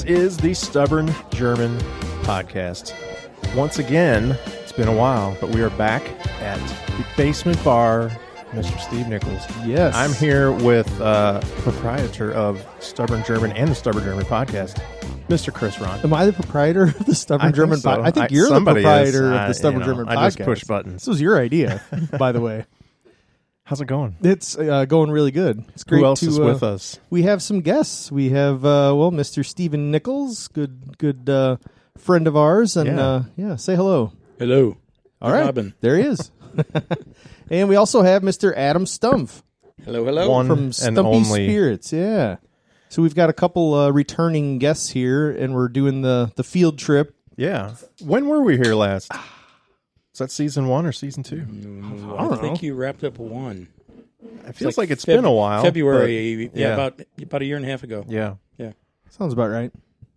is the Stubborn German Podcast. Once again, it's been a while, but we are back at the basement bar, Mr. Steve Nichols. Yes. I'm here with proprietor of Stubborn German and the Stubborn German Podcast, Mr. Chris Ron. Am I the proprietor of the Stubborn German so. Podcast? I think you're the proprietor of the Stubborn German Podcast. I just push buttons. This was your idea, by the way. How's it going? It's going really good. It's great. Who else is with us? We have some guests. We have, Mr. Stephen Nichols, good friend of ours. And, say hello. Hello. All right. Robin. There he is. And we also have Mr. Adam Stumpf. Hello, hello. One from and Stumpy only. Spirits, yeah. So we've got a couple returning guests here, and we're doing the field trip. Yeah. When were we here last? Is that season 1 or season 2? I think you wrapped up one. It feels like it's been a while. February, but, about a year and a half ago. Yeah. Sounds about right.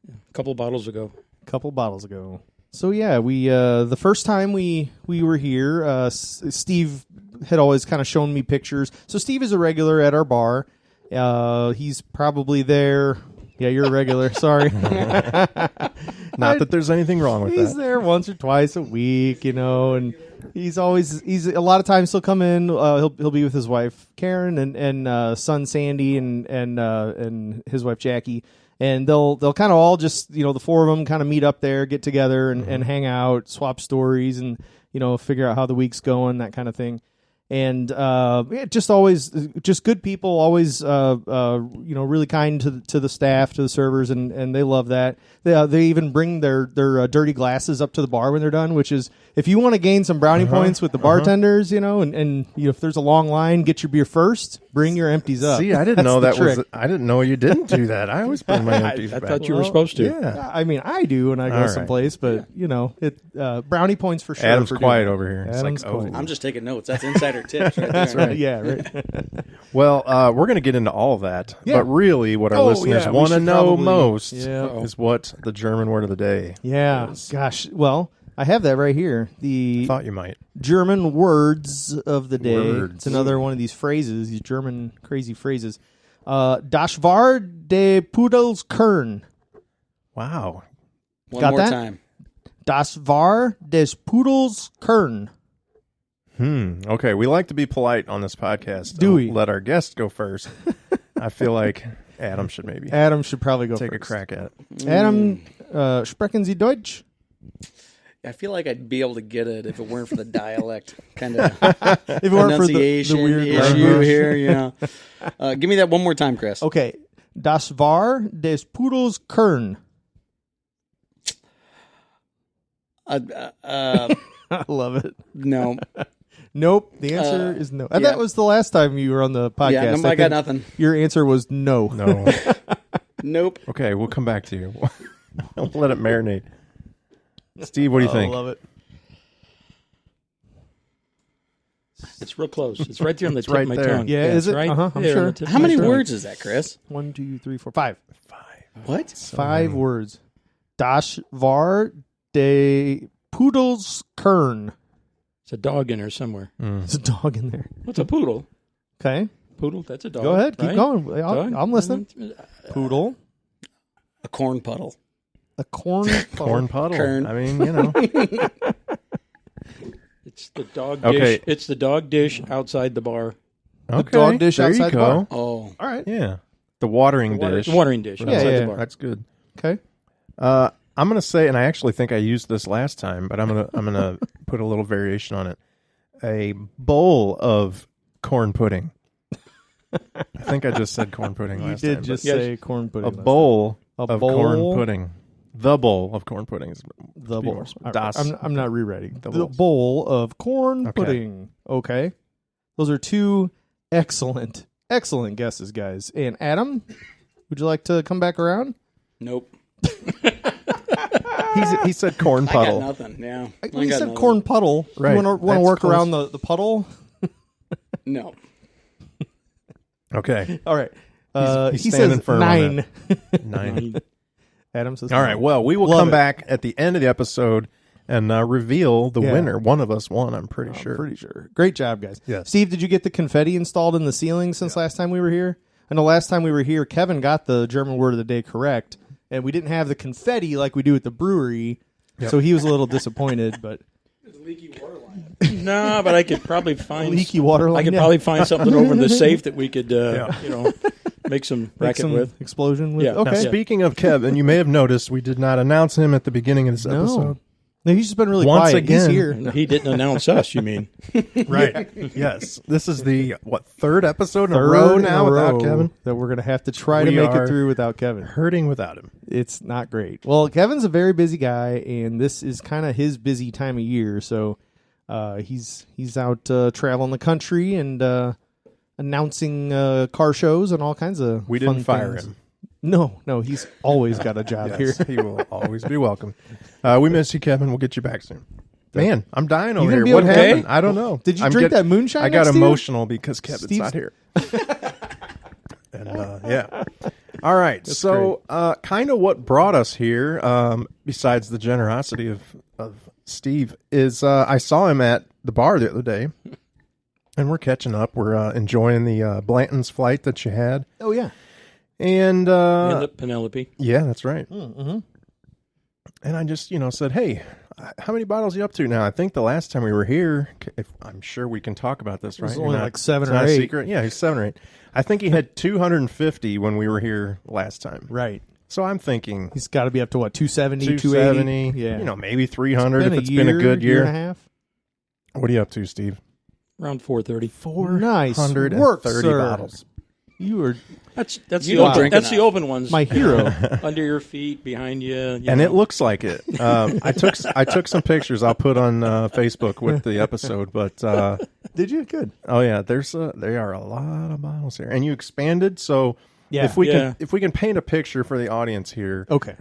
A couple of bottles ago. So yeah, we the first time we were here, Steve had always kind of shown me pictures. So Steve is a regular at our bar. He's probably there. Yeah, you're a regular. Sorry. Not that there's anything wrong with that. He's there once or twice a week, and he's a lot of times he'll come in. He'll be with his wife Karen and son Sandy and his wife Jackie. And they'll kind of all just, the four of them kind of meet up there, get together and hang out, swap stories and, figure out how the week's going, that kind of thing. And just good people, always, really kind to the staff, to the servers, and they love that. They even bring their dirty glasses up to the bar when they're done, which is, if you want to gain some brownie points with the bartenders, and if there's a long line, get your beer first, bring your empties up. See, I didn't know that was. I didn't know you didn't do that. I always bring my empties I back. thought you were supposed to. Yeah. I mean, I do when I go someplace, but brownie points for sure. Adam's quiet over here. Adam's it's quiet. I'm just taking notes. That's insider tips right there. That's right. Yeah, right. Well, we're going to get into all of that, Yeah. but really, what our listeners we want to should know probably- most Yeah. is what the German word of the day. Yeah. Gosh. Well, I have that right here. The Thought you might. German words of the day. Words. It's another one of these phrases, these German crazy phrases. Das war de Pudels Kern. Wow. One Got more that? time. Das war des Pudels Kern. Okay, we like to be polite on this podcast. Do we? Let our guest go first. I feel like Adam should maybe Adam should probably go take first. a crack at it. Adam, sprechen Sie Deutsch? I feel like I'd be able to get it if it weren't for the dialect kind of If it weren't for the pronunciation weird issue language. here. Give me that one more time, Chris. Okay. Das war des Pudels Kern. I love it. No. Nope. The answer is no. And yeah. that was the last time you were on the podcast. Yeah, no, I got nothing. Your answer was no. No. Nope. Okay, we'll come back to you. We'll let it marinate. Steve, what do you think? I love it. It's real close. It's right there on the tip right of my there. tongue. Yeah, is it's it? right I'm there on sure. the tip How of my many tongue. words is that, Chris? 1, 2, 3, 4, 5. What? Five words. Das war de Pudels Kern. It's a dog in there somewhere. There's a dog in there. What's a poodle? Okay. Poodle, that's a dog. Go ahead. Keep right? going. Dog? I'm listening. Poodle. A corn puddle. A corn. Corn puddle. Kern. I mean, It's the dog Okay. dish. It's the dog dish outside the bar. Okay, dog dish there outside you the go. bar. Oh. All right. Yeah. The watering dish. The watering dish Yeah, outside yeah. the bar. That's good. Okay. I'm going to say, and I actually think I used this last time, but I'm gonna put a little variation on it. A bowl of corn pudding. I think I just said corn pudding You last did time. just Yes. say corn but pudding. a bowl A of bowl? corn pudding. The bowl of corn pudding is The bowl. All Das. right. I'm not rewriting. The The bowl. bowl of corn Okay. pudding. Okay. Those are two excellent guesses, guys. And Adam, would you like to come back around? Nope. He said corn I puddle. got nothing. Yeah. When you said corn puddle, Right. you want to That's work close. around the puddle? No. Okay. All right. He's He standing says firm on 9. 9. Adam says All right. 9. Well, we will Love come it. back at the end of the episode and reveal the Yeah. winner. One of us won, I'm pretty sure. Pretty sure. Great job, guys. Yes. Steve, did you get the confetti installed in the ceiling since last time we were here? I know last time we were here, Kevin got the German word of the day correct. and we didn't have the confetti like we do at the brewery. So he was a little disappointed, but No, but I could probably find leaky water line. I could probably find something over in the safe that we could, make some make racket some with. explosion with. Yeah. Okay. Now, speaking of Kevin, you may have noticed we did not announce him at the beginning of this episode. No, he's just been really Once quiet. He's again. here. He didn't announce us, you mean? Right. Yes. This is the, third episode in a Third row in now a without row Kevin? that we're going to have to try to We make are it through without Kevin. Hurting without him. It's not great. Well, Kevin's a very busy guy, and this is kind of his busy time of year. So he's out traveling the country and announcing car shows and all kinds of We fun didn't fire things. him. No, he's always got a job Yes, here. he will always be welcome. We miss you, Kevin. We'll get you back soon. Man, I'm dying over gonna here. be What okay? happened? I don't know. Did you I'm drink that moonshine I got next to you? emotional because Kevin's Steve's- not here. And yeah. All right. So kind of what brought us here, besides the generosity of Steve, is I saw him at the bar the other day, and we're catching up. We're enjoying the Blanton's flight that you had. Oh, yeah. And And the Penelope. yeah, that's right. Mm-hmm. And I just, said, hey, how many bottles are you up to now? I think the last time we were here, I'm sure we can talk about this, right? was You're only not- like 7 it's or not a 8. secret. Yeah, he's 7 or 8. I think he had 250 when we were here last time. Right. So I'm thinking He's got to be up to, 270, 270, 280? Yeah. maybe 300 if Been it's been a good year year. and a half. What are you up to, Steve? Around 430. Nice 130 work, sir. bottles. You are That's You the don't open, drink that's the enough. open ones. my hero. Under your feet, behind you. And it looks like it. I took some pictures I'll put on Facebook with the episode, but Did you? Good. oh yeah, there are a lot of bottles here, and you expanded. So Yeah. if we Yeah. can paint a picture for the audience here, Okay.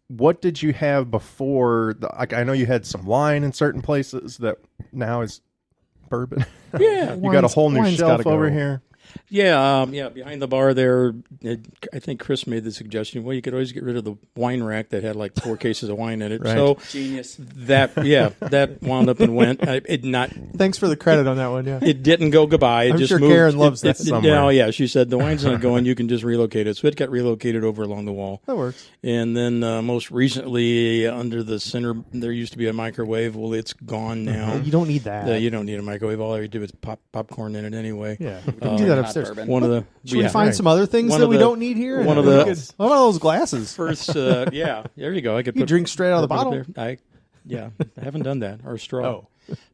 what did you have before? I know you had some wine in certain places that now is bourbon. Yeah. You got a whole new wine's shelf gotta over go. here. Yeah, behind the bar there. I think Chris made the suggestion. Well, you could always get rid of the wine rack that had like 4 cases of wine in it. Right. So Genius. that wound up and went. Thanks for the credit on that one. Yeah. It didn't go goodbye. It I'm just sure moved. Karen loves that somewhere. No, yeah, she said the wine's not going. You can just relocate it. So it got relocated over along the wall. That works. And then most recently, under the center, there used to be a microwave. Well, it's gone now. You don't need that. You don't need a microwave. All you do is pop popcorn in it anyway. Yeah. We can do that Hot upstairs. bourbon. One of the Should we find some other things One that of we the- don't need here? one And of we the- could- what about those glasses? first. There you go. I could You put, drink straight out of the put it bottle. there. I haven't done that or straw.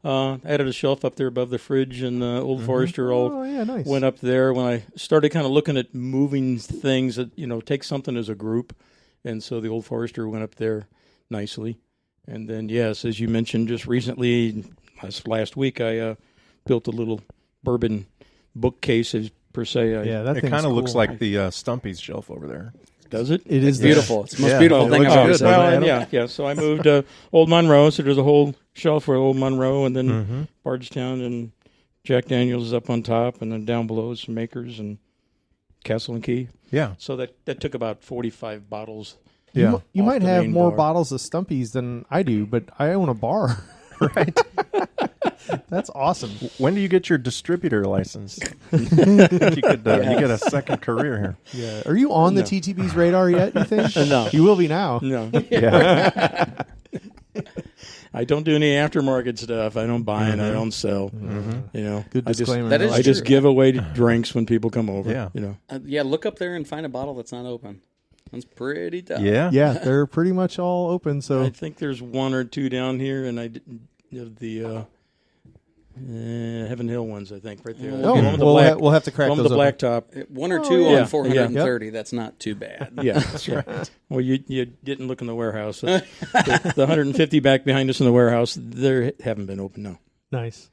Oh. I added a shelf up there above the fridge, and Old Forester Oh, yeah, nice. went up there when I started kind of looking at moving things that take something as a group, and so the Old Forester went up there nicely, and then yes, as you mentioned just recently, last week I built a little bourbon bookcase per se. Yeah, that It thing's kind of looks cool. like the Stumpy's shelf over there. Does it? It is Beautiful. It's the most Yeah. beautiful It thing looks I've ever good, seen. doesn't Well, it? and yeah. So I moved Old Monroe, so there's a whole shelf for Old Monroe, and then Bardstown and Jack Daniels is up on top, and then down below is some Makers and Castle and Key. Yeah. So that took about 45 bottles. Yeah. You Off might the have main more bar. bottles of Stumpy's than I do, but I own a bar. Right. That's awesome. When do you get your distributor license? I think you could you get a second career here. Yeah. Are you on the TTB's radar yet, you think? No. You will be now. No, Yeah. I don't do any aftermarket stuff. I don't buy and I don't sell. Good I just, disclaimer. That is I just true. give away drinks when people come over. Yeah. Yeah, look up there and find a bottle that's not open. That's pretty tough. Yeah. Yeah, they're pretty much all open. So I think there's 1 or 2 down here, and I didn't have the Heaven Hill ones. I think right there. oh, The one with the we'll, black, we'll have to crack one those with the black open. top. 1 or 2 yeah. on 430. That's not too bad. Yeah, that's right. Well, you didn't look in the warehouse. The 150 back behind us in the warehouse, they haven't been open. No. Nice.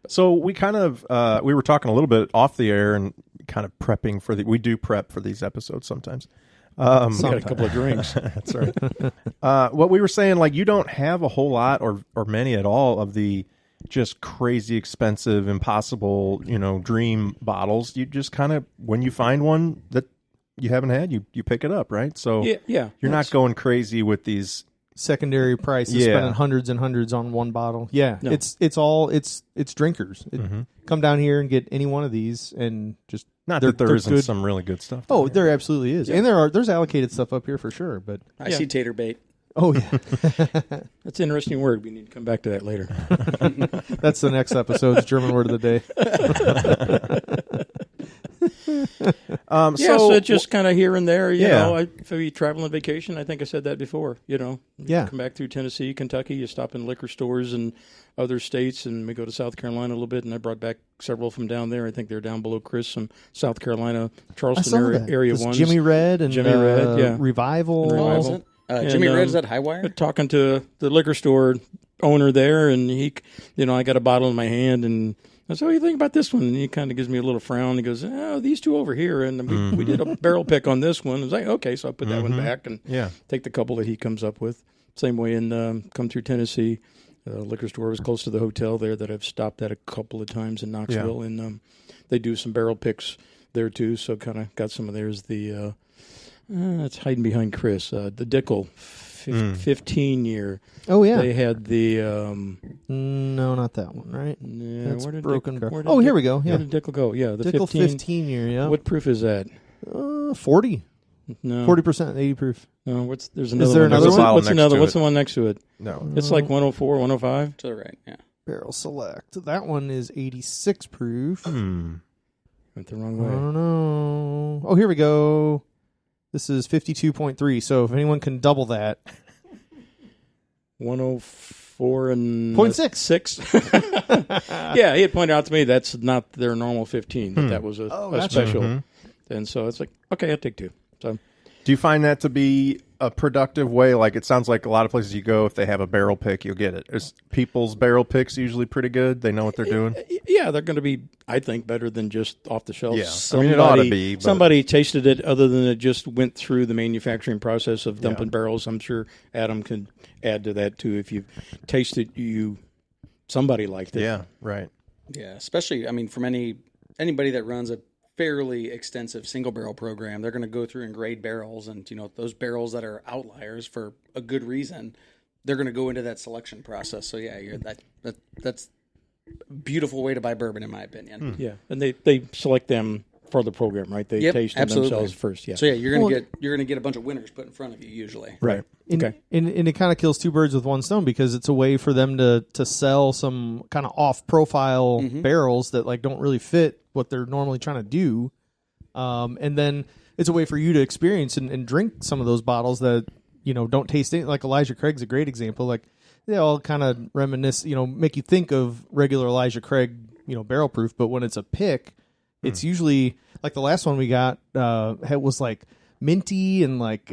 So we kind of we were talking a little bit off the air and kind of prepping for we do prep for these episodes sometimes. We got a couple of drinks. That's right. What we were saying, like you don't have a whole lot or many at all of the just crazy expensive, impossible, dream bottles. You just kind of when you find one that you haven't had, you pick it up, right? So Yeah. you're not going crazy with these secondary price of Yeah. spending hundreds and hundreds on one bottle. Yeah, No. it's drinkers. Come down here and get any one of these, and just Not they're- that there they're isn't good. some really good stuff. Oh, down here. there absolutely is, and there's allocated stuff up here for sure. But I see tater bait. oh yeah, That's an interesting word. We need to come back to that later. that's the next episode's German word of the day. So it's just kind of here and there. You Yeah. know, if you travel on vacation, I think I said that before. You know, Yeah. come back through Tennessee, Kentucky, you stop in liquor stores and other states, and we go to South Carolina a little bit. And I brought back several from down there. I think they're down below Chris, some South Carolina, I Charleston saw that. area This ones. Jimmy Red and Jimmy Red, yeah. Revival. And Oh, is Revival. it? And, Jimmy Red, is that Highwire? Talking to the liquor store owner there, and he, you know, I got a bottle in my hand, and I said, "What do you think about this one?" And he kind of gives me a little frown. He goes, "Oh, these two over here," and we did a barrel pick on this one. I was like, "Okay," so I put that one back and Yeah. take the couple that he comes up with. Same way in come through Tennessee. Liquor store was close to the hotel there that I've stopped at a couple of times in Knoxville, and they do some barrel picks there too. So kind of got some of theirs. The it's hiding behind Chris. The Dickel 15 year. Oh yeah. They had the No, not that one. Right. yeah, That's where did Broken Dick- Barrel. where did Oh, here Dick- we go. Yeah. Where did Dickel go? Yeah, the Dickel 15 year. Yeah. What proof is that? 40. No, 40%, 80 proof. No, there's another there one. another What's one? What's Next another? to What's it. the one next to it? No. It's like 104, 105. To the right, yeah. Barrel Select. That one is 86 proof. Hmm. Went the wrong I way. don't know. Oh, here we go. This is 52.3. So if anyone can double that. 104 and 0.6. 6. Yeah, he had pointed out to me that's not their normal 15. That was a gotcha. special. And so it's like, okay, I'll take 2. So Do you find that to be a productive way? Like, it sounds like a lot of places you go, if they have a barrel pick, you'll get it. Is people's barrel picks usually pretty good? They know what they're doing? yeah, they're going to be, I think, better than just off the shelf. Yeah. I mean, it ought to be, but- Somebody tasted it other than it just went through the manufacturing process of dumping barrels. I'm sure Adam can add to that, too. If you tasted somebody liked it. Yeah, right. Yeah, especially, I mean, from anybody that runs a fairly extensive single barrel program, they're going to go through and grade barrels, and those barrels that are outliers for a good reason, they're going to go into that selection process. So yeah, that's a beautiful way to buy bourbon, in my opinion. Yeah, and they select them for the program, right? They Yep, taste them absolutely. themselves first. Yeah. So yeah, you're gonna get a bunch of winners put in front of you usually. Right. And it kind of kills two birds with one stone, because it's a way for them to sell some kind of off profile barrels that like don't really fit what they're normally trying to do. And then it's a way for you to experience and drink some of those bottles that, don't taste it. Like Elijah Craig's a great example. Like they all kind of reminisce, make you think of regular Elijah Craig, barrel proof. But when it's a pick, it's usually like the last one we got, was like minty and like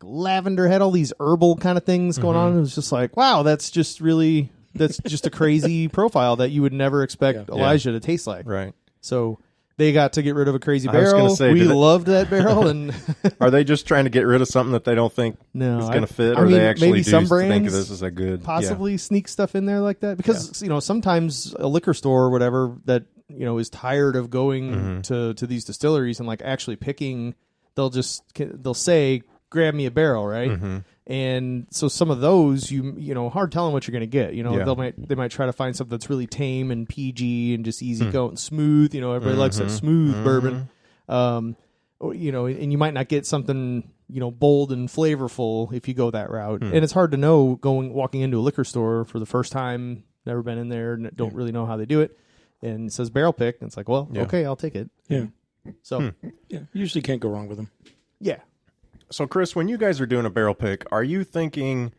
lavender, had all these herbal kind of things going on. It was just like, wow, that's just a crazy profile that you would never expect Elijah to taste like. Right. So they got to get rid of a crazy I was barrel. gonna say, We did it- loved that barrel, and Are they just trying to get rid of something that they don't think No, is going I- to fit, I or mean, they actually maybe do some think brands this is a good possibly sneak stuff in there like that, because sometimes a liquor store or whatever that is tired of going to these distilleries and like actually picking, they'll say, grab me a barrel, right? And so some of those hard telling what you're going to get. They might try to find something that's really tame and PG and just easy going, smooth. Everybody likes that smooth bourbon. And you might not get something bold and flavorful if you go that route. And it's hard to know walking into a liquor store for the first time, never been in there, and don't really know how they do it. And it says barrel pick, and it's like, well, okay, I'll take it. Yeah. So Yeah. Usually can't go wrong with them. yeah. So, Chris, when you guys are doing a barrel pick, are you thinking,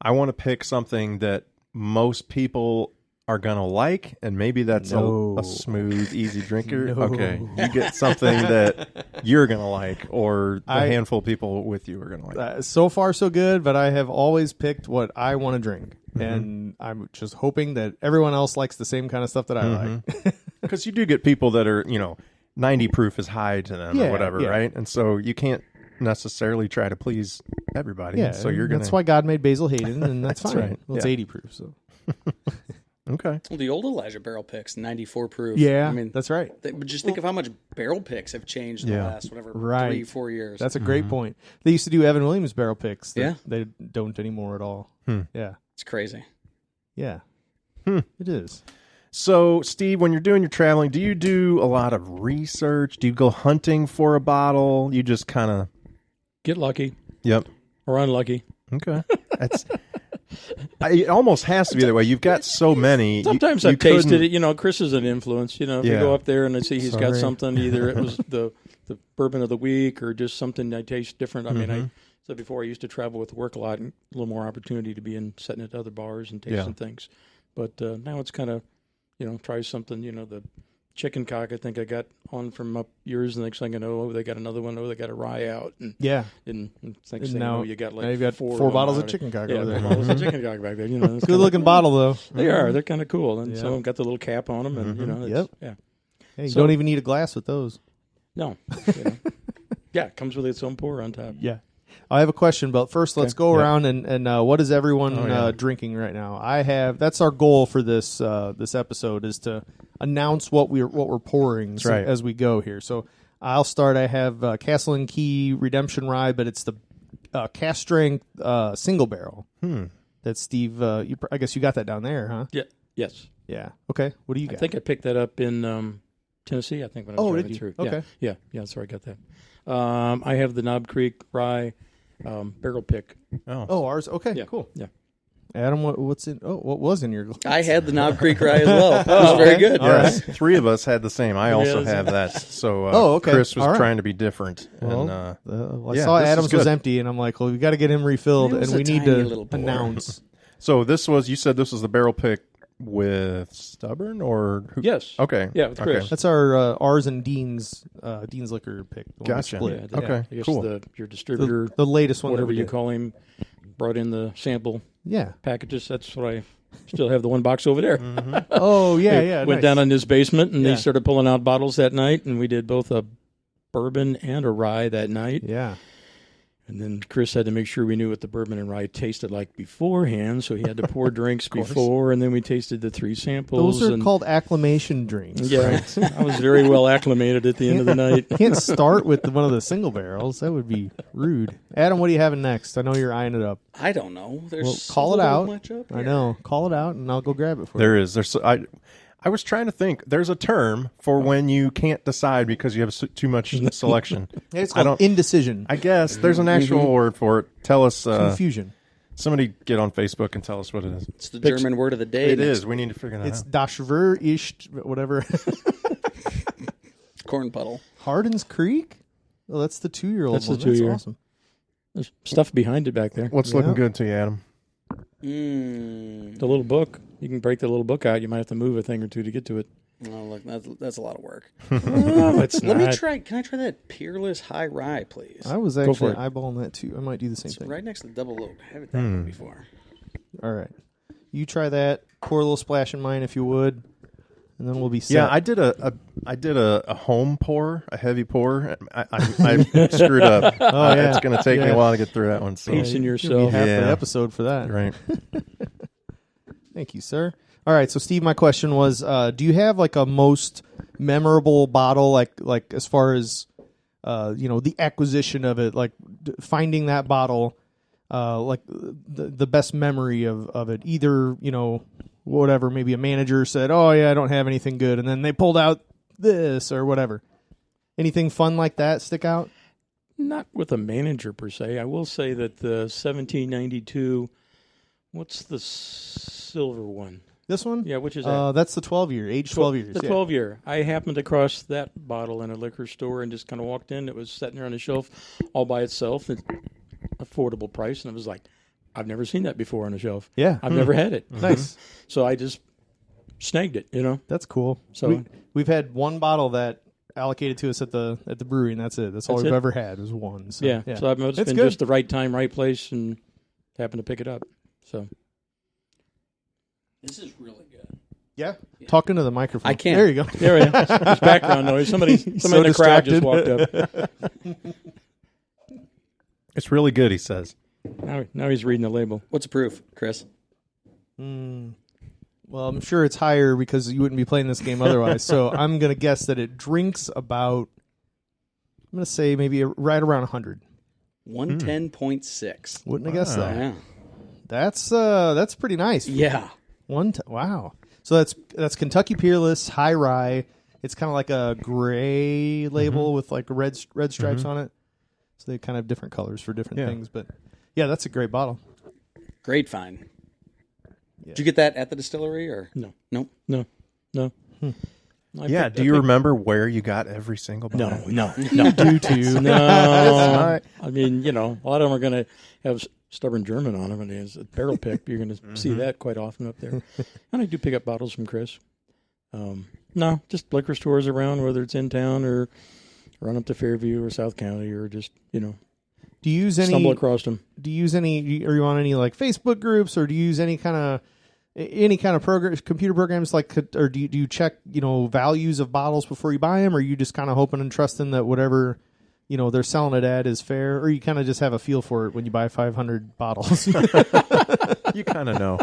I want to pick something that most people are going to like, and maybe that's No. a smooth, easy drinker? No. Okay. You get something that you're going to like, or the handful of people with you are going to like. So far, so good, but I have always picked what I want to drink. And I'm just hoping that everyone else likes the same kind of stuff that I like. Because you do get people that are, 90 proof is high to them or Yeah, whatever, yeah. right? And so you can't necessarily try to please everybody. Yeah, So you're going that's why God made Basil Hayden, and that's fine. right, Well, it's yeah. 80 proof, so. Okay. Well, the old Elijah barrel picks, 94 proof. Yeah, I mean, that's right. but just think of how much barrel picks have changed in the last, whatever, Right. 3-4 years. That's a great point. They used to do Evan Williams barrel picks. Yeah. They don't anymore at all. Yeah. It's crazy. Yeah. It is. So, Steve, when you're doing your traveling, do you do a lot of research? Do you go hunting for a bottle? You just kind of... Get lucky Yep. or unlucky. Okay. It almost has to be that way. You've got so many. Sometimes you I've tasted couldn't- it. You know, Chris is an influence. You know, if Yeah. you go up there and I see he's got Sorry. something, either it was the bourbon of the week or just something I taste different. I mean, I said before, I used to travel with work a lot and a little more opportunity to be sitting at other bars and tasting things. But now it's kind of, try something. The chicken cock, I think I got on from up yours. The next thing I know, they got another one. They got a rye out. And next thing you know, you got now you've got four four of them bottles out. of chicken cock Yeah, over there. 4 bottles of chicken cock back there. It's Good looking bottle though. They are. They're kind of cool. And Yeah. so I've got the little cap on them. And, Yep. yeah. Hey, you So- don't even need a glass with those. No. Yeah, it comes with its own pour on top. Yeah. I have a question, but first let's go around and what is everyone drinking right now? That's our goal for this this episode is to announce what we're pouring as we go here. So I'll start. I have Castle and Key Redemption Rye, but it's the cast strength single barrel. That Steve, I guess you got that down there, huh? Yeah. Yes. Yeah. Okay. What do you got? I think I picked that up in Tennessee. I think when I was driving through. Okay. Yeah. That's where I got that. I have the Knob Creek Rye barrel pick. Oh, ours. Okay. Yeah. Cool. Yeah. Adam, what's in? Oh, what was in your glass? I had the Knob Creek Rye as well. It was very good. Yes, 3 of us had the same. I also have that. So okay. Chris was All right. trying to be different. Well, and, I saw this is Adam's was good. empty, and I'm like, well, we got to get him refilled, It was and we a need tiny to little pour. announce. So you said this was the barrel pick with Stubborn or who? Yes. Okay. Yeah, with Chris. That's our ours and Dean's liquor pick. The one we Gotcha. split. Yeah, Okay, I guess cool. your distributor, The latest one, whatever that we you did. call him, brought in the sample Yeah. packages. That's what I still have the one box over there. Oh yeah. Went nice. down in his basement and Yeah. they started pulling out bottles that night, and we did both a bourbon and a rye that night. Yeah. And then Chris had to make sure we knew what the bourbon and rye tasted like beforehand, so he had to pour drinks before, and then we tasted the 3 samples. Those are and, called acclimation drinks. Yeah, I was very well acclimated at the end of the night. Can't start with one of the single barrels. That would be rude. Adam, what are you having next? I know you're eyeing it up. I don't know. There's Well, call a it little out. much up I here. know. Call it out, and I'll go grab it for you. There is. I was trying to think. There's a term for when you can't decide because you have too much selection. It's I called don't- indecision. I guess there's an actual word for it. Tell us. Confusion. Somebody get on Facebook and tell us what it is. It's the German word of the day. It is. We need to figure that It's out. Das Ver-ish, whatever. Corn puddle. Hardin's Creek? Oh, that's the 2-year-old That's the one. 2-year. That's awesome. There's stuff behind it back there. What's Yeah. looking good to you, Adam? The little book. You can break the little book out. You might have to move a thing or two to get to it. Oh, look, that's a lot of work. No, it's Let not. me try. Can I try that Peerless High Rye, please? I was for actually it. eyeballing that too. I might do the same It's thing. right next to the double oak. I haven't had that before. All right. You try that. Pour a little splash in mine if you would. And then we'll be set. Yeah, I did a home pour, a heavy pour. I screwed up. Oh, yeah. It's going to take me Yeah. a while to get through that one. So. Pacing You'll yourself. be half the Yeah. episode for that. Right. Thank you, sir. All right, so Steve, my question was, do you have like a most memorable bottle, like as far as the acquisition of it, like finding that bottle, like the best memory of it? Either whatever, maybe a manager said, "Oh yeah, I don't have anything good," and then they pulled out this or whatever. Anything fun like that stick out? Not with a manager per se. I will say that the 1792. What's the silver one? This one? Yeah, which is that? That's the 12-year, age 12 years. The yeah. 12-year. I happened across that bottle in a liquor store and just kind of walked in. It was sitting there on the shelf all by itself at affordable price, and it was like, I've never seen that before on a shelf. Yeah. I've never had it. Nice. So I just snagged it, That's cool. So- we've had one bottle that allocated to us at the brewery, and that's it. That's all That's we've it? ever had is one. So, Yeah. So I've It's been good. just the right time, right place, and happened to pick it up. So This is really good. Yeah. Talk into the microphone. I can't. There you go. there we go. There's background noise. Somebody in the crowd just walked up. It's really good, he says. Now he's reading the label. What's the proof, Chris? Well, I'm sure it's higher because you wouldn't be playing this game otherwise. So I'm going to guess that it drinks about, I'm going to say maybe right around 100. 110.6. Wouldn't have guessed that. Yeah. That's pretty nice. Yeah. Wow. So that's Kentucky Peerless High Rye. It's kind of like a gray label with like red stripes on it. So they kind of have different colors for different things. But yeah, that's a great bottle. Great find. Yeah. Did you get that at the distillery or no? No. Yeah. Do you remember where you got every single bottle? No. You do too. No. I mean, a lot of them are going to have stubborn German on them, and it's a barrel pick. You're going to see that quite often up there. And I do pick up bottles from Chris. No, just liquor stores around, whether it's in town or run up to Fairview or South County or just, Do you use any? Stumble across them. Do you use any? Are you on any like Facebook groups, or do you use any kind of program, computer programs or do you check values of bottles before you buy them, or are you just kind of hoping and trusting that whatever they're selling it at is fair, or you kind of just have a feel for it when you buy 500 bottles? You kind of know.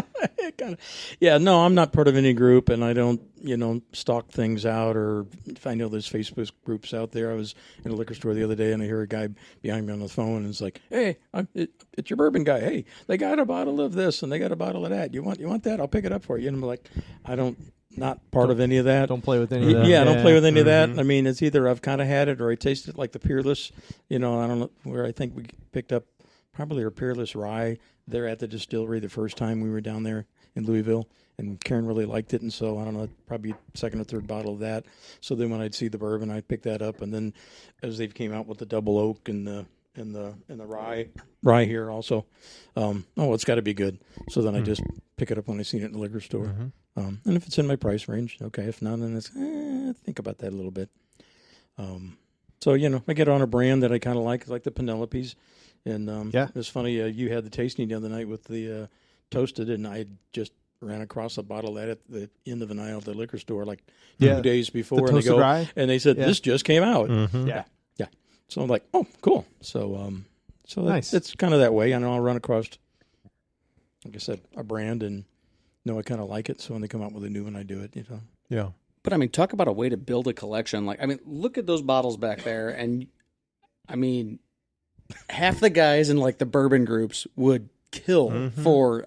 Yeah, no, I'm not part of any group, and I don't, stock things out, or if I know there's Facebook groups out there. I was in a liquor store the other day, and I hear a guy behind me on the phone, and it's like, hey, it's your bourbon guy. Hey, they got a bottle of this, and they got a bottle of that. You want that? I'll pick it up for you. And I'm like, not part of any of that. Don't play with any of that. Yeah, I don't play with any of that. I mean, it's either I've kind of had it or I tasted it like the Peerless. I don't know where I think we picked up probably our Peerless Rye there at the distillery the first time we were down there in Louisville, and Karen really liked it, and so I don't know, probably second or third bottle of that. So then when I'd see the bourbon, I'd pick that up, and then as they came out with the double oak and the rye here also, it's got to be good. So then I just pick it up when I see it in the liquor store, and if it's in my price range, okay. If not, then it's think about that a little bit. So I get on a brand that I kind of like the Penelopes. And it was funny, you had the tasting the other night with the toasted, and I just ran across a bottle of that at the end of an aisle at the liquor store 2 days before. And they said, this just came out. Yeah. So I'm like, oh, cool. So nice. It's kind of that way. I know I'll run across, like I said, a brand and know I kind of like it. So when they come out with a new one, I do it. Yeah. But I mean, talk about a way to build a collection. Look at those bottles back there, and I mean, half the guys in the bourbon groups would kill for,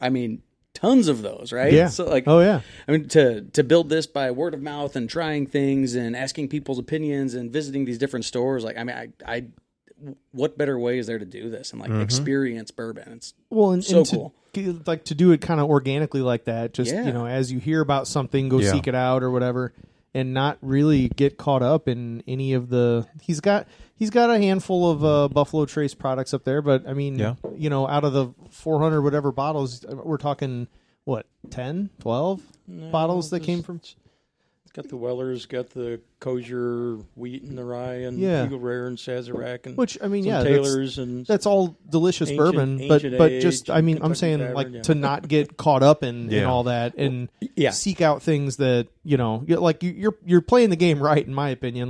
tons of those, right? Yeah. So to build this by word of mouth and trying things and asking people's opinions and visiting these different stores, what better way is there to do this and experience bourbon? It's so cool. To do it kind of organically like that, just as you hear about something, go seek it out or whatever, and not really get caught up in any of the. He's got a handful of Buffalo Trace products up there, but out of the 400 whatever bottles, we're talking what 10, 12 bottles that came from. It's got the Wellers, got the Kosher wheat and the rye, and Eagle Rare and Sazerac, and Taylors, that's all delicious bourbon. But just Kentucky I'm saying Tavern, to not get caught up in all that and seek out things that you're playing the game right, in my opinion.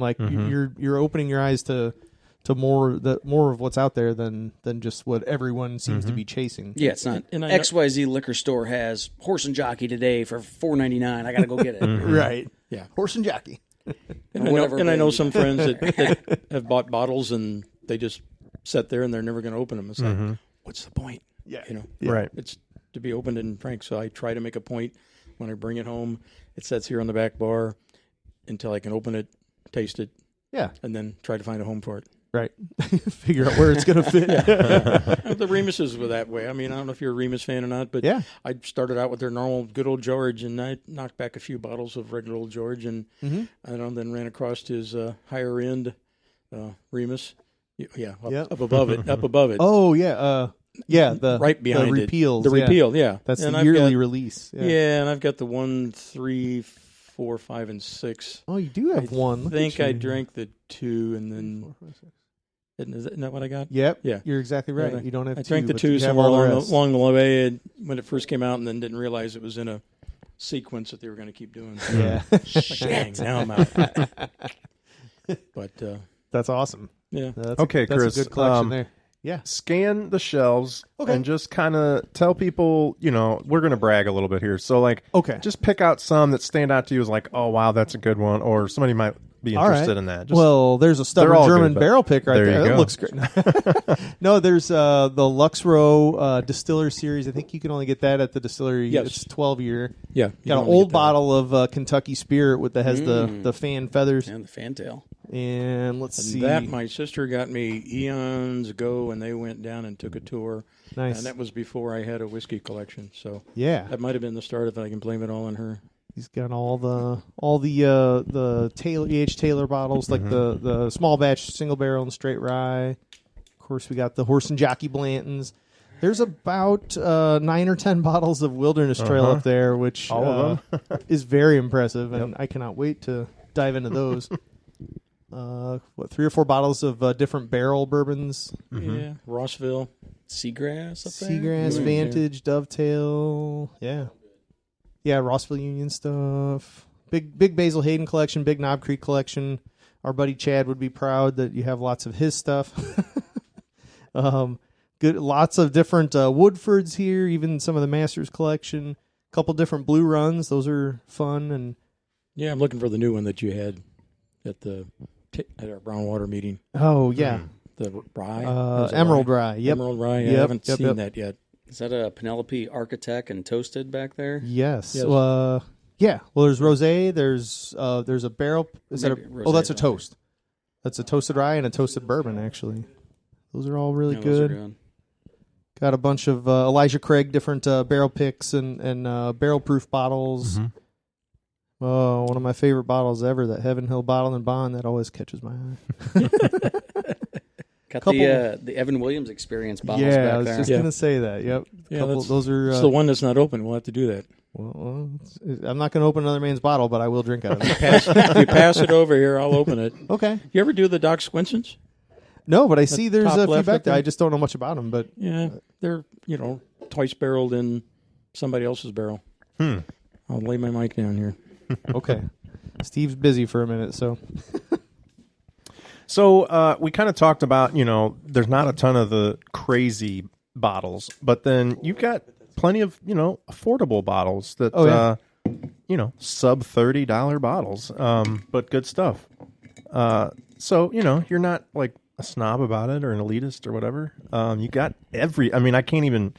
You're opening your eyes to more of what's out there than just what everyone seems to be chasing. Yeah, it's not XYZ liquor store has Horse and Jockey today for $4.99. I got to go get it. Right. Yeah. Horse and Jockey. And I know some friends that have bought bottles and they just sit there and they're never going to open them. It's like, what's the point? Yeah. Right. It's to be opened and frank. So I try to make a point when I bring it home. It sits here on the back bar until I can open it, taste it, and then try to find a home for it. Right. Figure out where it's going to fit. The Remuses were that way. I mean, I don't know if you're a Remus fan or not, but I started out with their normal good old George, and I knocked back a few bottles of regular old George, and then ran across his higher end Remus. Up above it. Oh, yeah. The right behind the repeals. The repeal, That's the yearly release. Yeah, and I've got the 1, 3, 4, 5, and 6. Oh, you do have one. I think I drank the 2, and then 4, 5, 6. Isn't that what I got? Yep. Yeah. You're exactly right. Yeah, you don't have I two. drank the 2 somewhere along the way when it first came out, and then didn't realize it was in a sequence that they were going to keep doing. Yeah. Dang, now I'm out. But that's awesome. Yeah. Okay, Chris. Chris. That's a good collection there. Yeah. Scan the shelves Okay. and just kind of tell people, we're going to brag a little bit here. So, Okay. just pick out some that stand out to you as like, oh, wow, that's a good one. Or somebody might be All interested right. in that. Just, Well, there's a stubborn all German good, but barrel pick right there there. you That go. looks great. No, there's the Luxrow Distiller Series. I think you can only get that at the distillery. Yes. It's 12-year. Yeah. you Got can an only old get that. bottle of Kentucky Spirit that has the fan feathers. And the fantail. And let's And see. that my sister got me eons ago, and they went down and took a tour. Nice. And that was before I had a whiskey collection. So Yeah. that might have been the start of it. I can blame it all on her. He's got all the Taylor E.H. Taylor bottles, like the small batch single barrel and straight rye. Of course, we got the Horse and Jockey Blantons. There's about 9 or 10 bottles of Wilderness Trail up there, which All of them. is very impressive, and I cannot wait to dive into those. 3 or 4 bottles of different barrel bourbons. Yeah. Rossville. Seagrass up there? Seagrass, Vantage, Dovetail. Yeah, Rossville Union stuff. Big Basil Hayden collection, big Knob Creek collection. Our buddy Chad would be proud that you have lots of his stuff. Good, lots of different Woodfords here, even some of the Masters collection. A couple different Blue Runs, those are fun. And Yeah, I'm looking for the new one that you had at our Brownwater meeting. oh yeah, The rye. There's a Emerald Rye. Yep. Emerald rye. Yep, I haven't yep, seen yep. that yet. Is that a Penelope Architect and Toasted back there? Yes. Yes. Yeah. Well, there's rosé. There's a barrel. Is that Maybe oh, that's a rosé, toast. That's a toasted rye and a toasted bourbon. Actually, those are all really Yeah, those are good. Got a bunch of Elijah Craig different barrel picks and barrel proof bottles. Mm-hmm. Oh, one of my favorite bottles ever, that Heaven Hill Bottle and Bond, that always catches my eye. Got Couple- the Evan Williams Experience bottles Yeah, back I was there. just gonna say that. Yep. Yeah, Couple, that's- those are. It's the one that's not open. We'll have to do that. Well, I'm not gonna open another man's bottle, but I will drink out of it. If you pass it over here, I'll open it. Okay. You ever do the Doc Swinsons? No, but I see there's top a few left back up there. there? I just don't know much about them. But Yeah, they're twice barreled in somebody else's barrel. I'll lay my mic down here. okay, Steve's busy for a minute, so So we kind of talked about, there's not a ton of the crazy bottles, but then you've got plenty of, affordable bottles that, sub $30 bottles, but good stuff. So, you're not like a snob about it or an elitist or whatever. You got I can't even,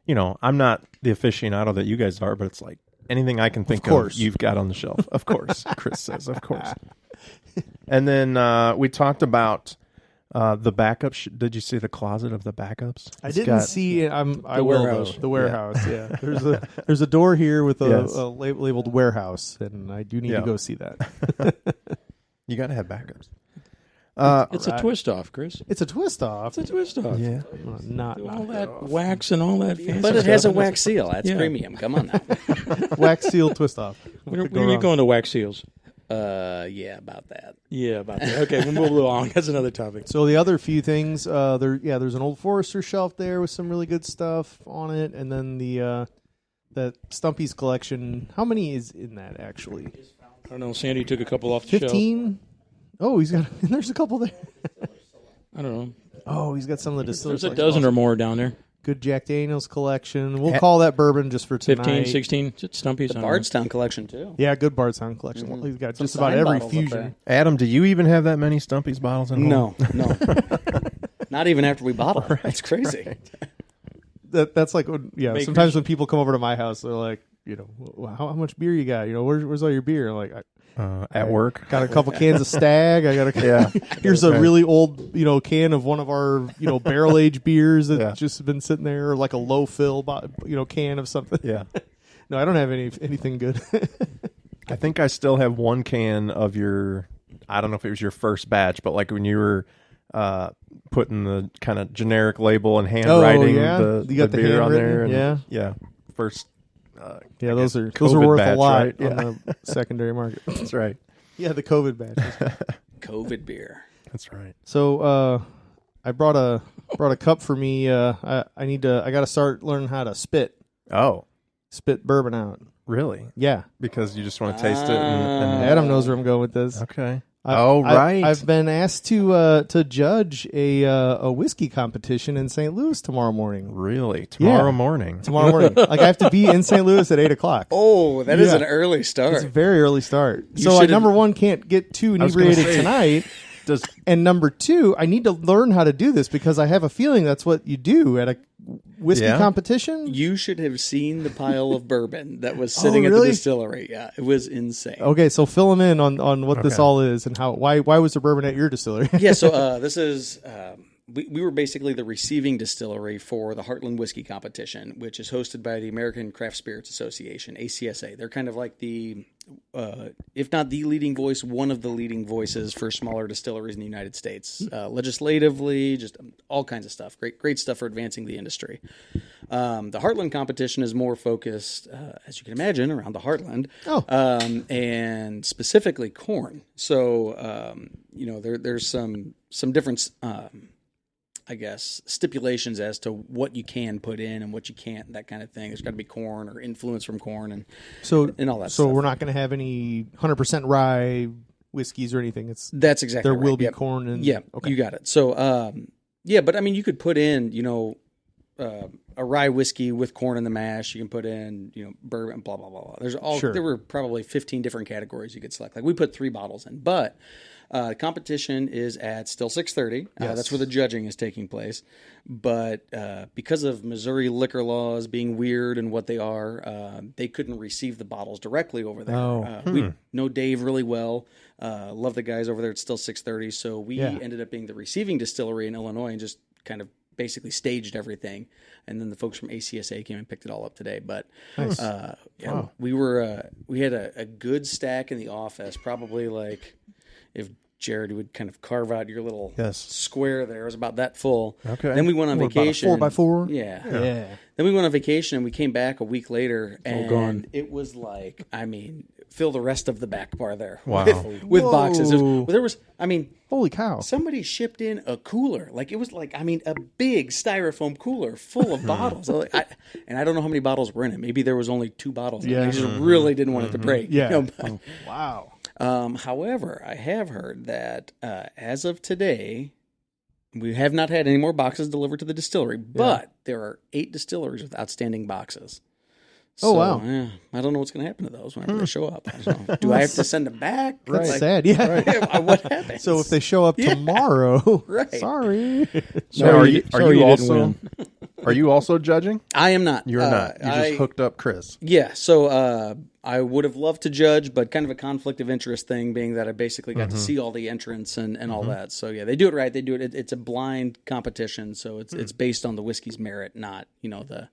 I'm not the aficionado that you guys are, but it's like anything I can think of, you've got on the shelf. Of course, Chris says, of course. And then we talked about the backup. Did you see the closet of the backups? I didn't see it. I will warehouse. though. The warehouse. Yeah. There's a door here with a labeled warehouse, and I do need to go see that. You got to have backups. It's a twist off, Chris. It's a twist off. It's a twist off. Yeah. Not All that wax and all that fancy But it stuff. has a wax seal. That's Yeah. premium. Come on now. wax seal twist off. When are you going to wax seals? Yeah, about that. Yeah, about that. Okay, we'll move along. That's another topic. So the other few things, there's an Old Forester shelf there with some really good stuff on it, and then that Stumpy's collection. How many is in that actually? I don't know. Sandy took a couple off the shelf. 15. Oh, he's got. And there's a couple there. I don't know. Oh, he's got some of the distillers. There's a dozen or more down there. Good Jack Daniels collection. We'll call that bourbon just for tonight. 15, 16. It's Stumpy's. The Bardstown collection, too. Yeah, good Bardstown collection. Mhm. He's got Some just about signed every bottles up fusion. Adam, do you even have that many Stumpy's bottles in home? No. Not even after we bottle. That's crazy. That's like, Makers. sometimes when people come over to my house, they're like, how much beer you got? Where's all your beer? I'm like, At work? got a couple cans of Stag. I got here's a really old, can of one of our, barrel aged beers that's just been sitting there, or like a low fill, can of something. Yeah. No, I don't have anything good. I think I still have one can of your, I don't know if it was your first batch, but like when you were putting the kind of generic label and handwriting You got the beer on there. handwritten, And, yeah. First. Those are COVID worth batch, a lot right? Yeah. on the secondary market. That's right. Yeah, the COVID batch. COVID beer. That's right. So I brought a cup for me. I got to start learning how to spit bourbon out. Really? Yeah, Because you just want to taste it. And Adam knows where I'm going with this. Okay. Right. I've been asked to judge a whiskey competition in St. Louis tomorrow morning. Really? Tomorrow Yeah. morning? Tomorrow morning. Like I have to be in St. Louis at 8:00. Oh, that is Yeah. an early start. It's a very early start. You So I, should've- number one, can't get too was gonna inebriated say- tonight. Does And number two, I need to learn how to do this because I have a feeling that's what you do at a whiskey Yeah. competition. You should have seen the pile of bourbon that was sitting at really? the distillery. Yeah, it was insane. Okay, so fill them in on what this Okay. all is and how why was there bourbon at your distillery? Yeah, so this is we were basically the receiving distillery for the Heartland Whiskey Competition, which is hosted by the American Craft Spirits Association, ACSA. They're kind of like the, if not the leading voice, one of the leading voices for smaller distilleries in the United States, legislatively, just all kinds of stuff. Great stuff for advancing the industry. The Heartland competition is more focused, as you can imagine, around the Heartland, and specifically corn. So there's some different, I guess, stipulations as to what you can put in and what you can't, that kind of thing. There's got to be corn or influence from corn and all that. So stuff. we're not going to have any 100% rye whiskeys or anything. That's exactly there right. will be Yep. corn and Yeah, okay. you got it. So but I mean, you could put in a rye whiskey with corn in the mash. You can put in bourbon, blah blah blah. Sure. There were probably 15 different categories you could select. Like we put 3 bottles in, but competition is at Still 630. Yes. That's where the judging is taking place. But because of Missouri liquor laws being weird and what they are, they couldn't receive the bottles directly over there. Oh. We know Dave really well. Love the guys over there at Still 630. So we ended up being the receiving distillery in Illinois and just kind of basically staged everything. And then the folks from ACSA came and picked it all up today. But Wow. we had a good stack in the office, probably like if Jared would kind of carve out your little square there. It was about that full. Okay. Then we went on vacation. About a 4x4? Yeah. Yeah. Then we went on vacation and we came back a week later and gone. it was like, fill the rest of the back bar there. Wow. With boxes. Whoa. There was, Holy cow. somebody shipped in a cooler. Like it was like, a big styrofoam cooler full of bottles. And I don't know how many bottles were in it. Maybe there was only 2 bottles. Yeah. I just really didn't want it to break. Yeah. But, Wow. however, I have heard that as of today, we have not had any more boxes delivered to the distillery, but there are 8 distilleries with outstanding boxes. Oh, wow. Yeah, I don't know what's going to happen to those whenever they show up. So, do I have to send them back? That's Like, sad. Yeah. what happens? So if they show up tomorrow, Right. sorry. Now, are you didn't also win. are you also judging? I am not. You're not. You just hooked up Chris. Yeah, so I would have loved to judge, but kind of a conflict of interest thing being that I basically got to see all the entrants and all that. So yeah, they do it right. They do it. It's a blind competition, so it's based on the whiskey's merit, not the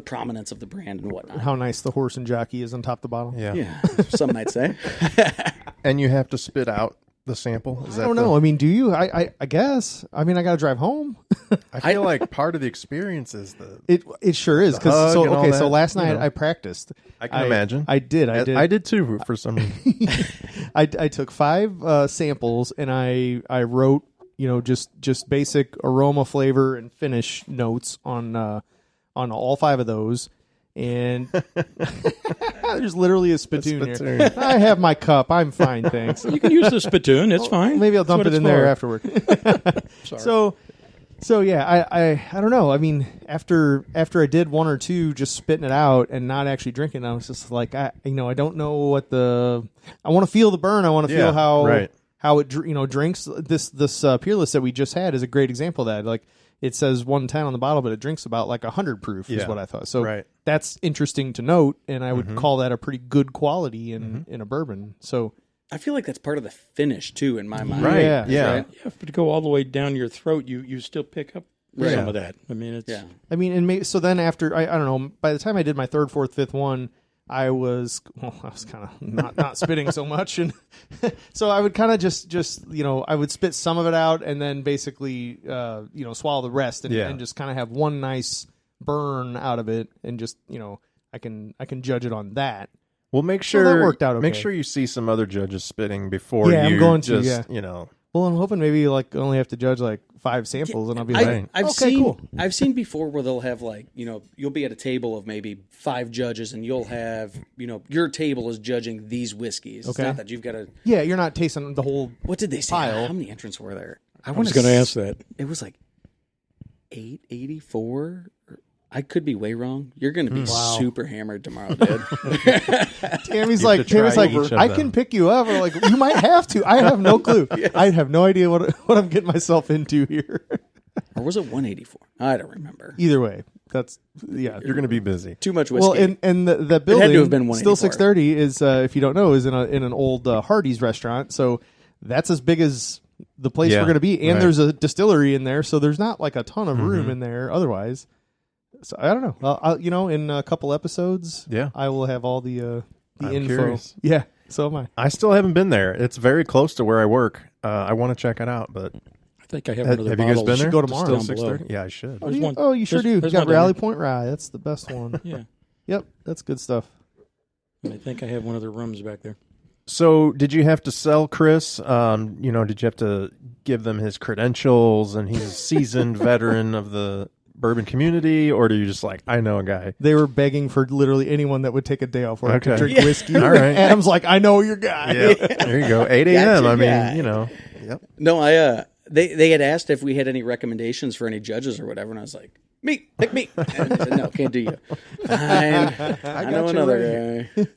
prominence of the brand and whatnot. How nice the horse and jockey is on top of the bottle. Yeah. Yeah, some might say. And you have to spit out the sample. Is I don't know. I mean, do you? I guess. I mean, I got to drive home. I feel like part of the experience is the. It sure is. The hug and all So that, last night you know. I practiced. I can imagine. I did. I did too for some reason. I took 5 samples and I wrote just basic aroma, flavor, and finish notes on all 5 of those. And there's literally a spittoon, spittoon. here. I have my cup. I'm fine, thanks. You can use the spittoon. It's fine. Maybe I'll That's dump what it it's in there for. afterward. Sorry. So yeah, I don't know. I mean, after I did 1 or 2 just spitting it out and not actually drinking, I was just like, I don't know what I want to feel the burn. I want to feel how it drinks. This Peerless that we just had is a great example of that. Like it says 110 on the bottle, but it drinks about like 100 proof is what I thought. So that's interesting to note, and I would call that a pretty good quality in a bourbon. So. I feel like that's part of the finish too, in my mind. Right. Yeah. Yeah. Right? Yeah, but to go all the way down your throat, you still pick up some of that. I mean, it's I mean, and maybe, so then after I don't know. By the time I did my 3rd, 4th, 5th one, I was kind of not spitting so much, and so I would kind of just I would spit some of it out and then basically swallow the rest and just kind of have one nice burn out of it, and just I can judge it on that. Well, make sure that worked out okay. Make sure you see some other judges spitting before Yeah, you I'm going to, just yeah. Well, Well, I'm hoping maybe like only have to judge like 5 samples, and I'll be like, I've okay, seen cool. I've seen before where they'll have like, you'll be at a table of maybe 5 judges, and you'll have, your table is judging these whiskeys. It's Okay. not that you've got to. Yeah, you're not tasting the whole. What did they say? Pile. How many entrants were there? I was going to ask that. It was like 884. I could be way wrong. You're going to be super hammered tomorrow, dude. Tammy's You have like, to try Tammy's each like, of I them. can pick you up. Or like, you might have to. I have no clue. I have no idea what I'm getting myself into here. Or was it 184? I don't remember. Either way, that's yeah. You're going to be busy. Too much whiskey. Well, and the building have been still 184. 630 is if you don't know is in an old Hardee's restaurant. So that's as big as the place Yeah, we're going to be, and right. there's a distillery in there. So there's not like a ton of room in there otherwise. So I don't know. I'll, in a couple episodes, Yeah. I will have all the I'm info. curious. Yeah, so am I. I still haven't been there. It's very close to where I work. I want to check it out, but I think I have have one of you the guys bottles. been there? go tomorrow. Still Down below. 6:30? Yeah, I should. There's one- Oh, you sure do. there's You got one down Rally there. Point Rye. That's the best one. Yeah. Yep, that's good stuff. And I think I have one of the rums back there. So, did you have to sell Chris? Did you have to give them his credentials and he's a seasoned veteran of the bourbon community, or do you just like, I know a guy? They were begging for literally anyone that would take a day off work to Okay. drink whiskey. All right. Adam's like, I know your guy. Yeah, there you go. 8 a.m. Gotcha, I mean, guy. Yep. No, they had asked if we had any recommendations for any judges or whatever, and I was like, me, pick me. And they said, no, can't do you. Fine. I know got you another guy.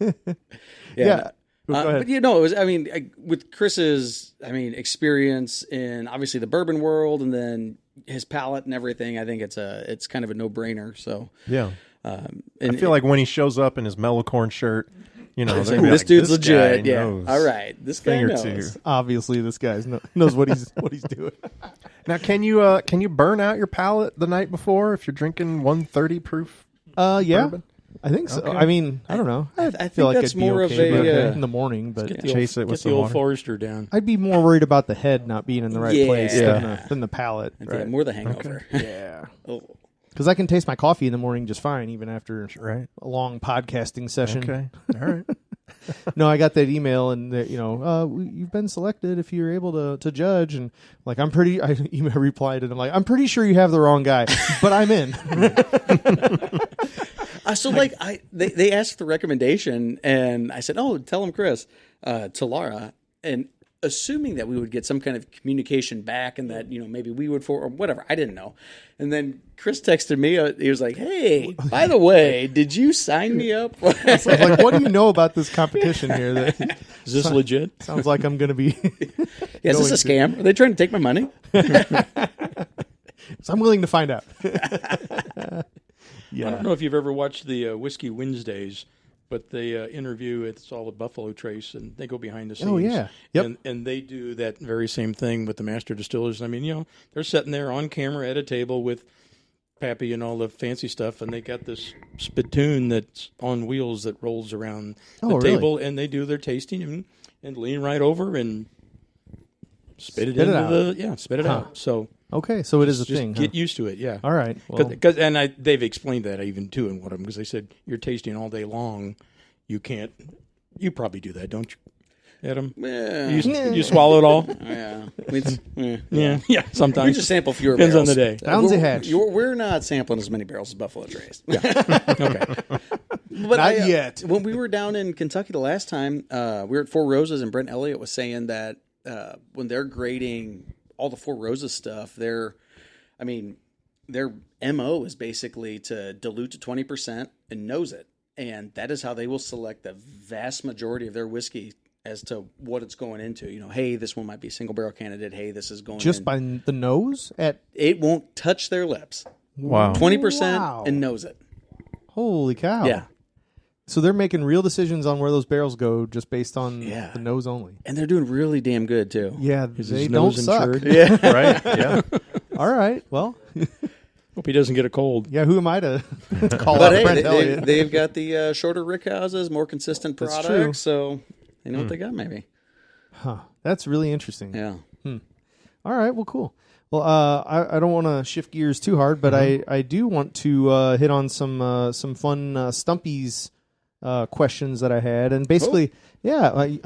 Yeah. Go ahead. But it was. I mean, with Chris's, experience in obviously the bourbon world, and then his palate and everything. I think it's kind of a no-brainer. So Yeah. and I feel like when he shows up in his mellow corn shirt, they're gonna be this like, dude's this legit. guy Yeah. knows All right. This guy thing or knows. two. Obviously, this guy knows what he's doing. Now, can you burn out your palate the night before if you're drinking 130 proof? Yeah, Bourbon? I think so. Okay. I mean, I don't know. I think feel like that's it'd be more okay of a, in the morning, but Get the Chase old, it with get the some old water. Forester down. I'd be more worried about the head not being in the right Yeah. place Yeah. than the palate. Yeah, Right? more the hangover. Yeah, Oh. because I can taste my coffee in the morning just fine, even after Right. a long podcasting session. Okay. All right. No, I got that email and that, you've been selected if you're able to judge, and like I email replied and I'm like, I'm pretty sure you have the wrong guy, but I'm in. They asked the recommendation, and I said, "Oh, tell him Chris," to Laura, and assuming that we would get some kind of communication back, and that maybe we would or whatever. I didn't know, and then Chris texted me. He was like, "Hey, by the way, did you sign me up?" So I was like, what do you know about this competition here? That Is this legit? sounds like I'm going to be. Yeah, is this a scam? Are they trying to take my money? So I'm willing to find out. I don't know if you've ever watched the Whiskey Wednesdays, but they interview, it's all a Buffalo Trace, and they go behind the scenes. Oh, yeah. Yep. And they do that very same thing with the master distillers. I mean, they're sitting there on camera at a table with Pappy and all the fancy stuff, and they got this spittoon that's on wheels that rolls around the Oh, really? table, and they do their tasting and lean right over and spit it out. So Okay, so it is a just thing. get Huh? used to it, yeah. All right. Well, They've explained that even too in what I'm, because they said you're tasting all day long. You can't. You probably do that, don't you, Adam? Yeah, You swallow it all. yeah. Yeah. Sometimes We just sample fewer depends barrels. on the day. Downs a hatch. We're not sampling as many barrels as Buffalo Trace. Okay. But Not yet. When we were down in Kentucky the last time, we were at Four Roses, and Brent Elliott was saying that when they're grading all the Four Roses stuff, their MO is basically to dilute to 20% and nose it. And that is how they will select the vast majority of their whiskey as to what it's going into. Hey, this one might be a single barrel candidate. Hey, this is going just in. by the nose It won't touch their lips. Wow. 20% Wow. and nose it. Holy cow. Yeah. So they're making real decisions on where those barrels go just based on Yeah. the nose only. And they're doing really damn good, too. Yeah, Is they his don't nose suck. insured? Yeah. Right. Yeah. All right. Well, Hope he doesn't get a cold. yeah, who am I to call But out hey, Brent Elliott? they've got the shorter rick houses, more consistent That's products, true. so they know what they got, maybe. Huh. That's really interesting. Yeah. All right. Well, cool. Well, I don't want to shift gears too hard, but I do want to hit on some fun Stumpies questions that I had, and basically, I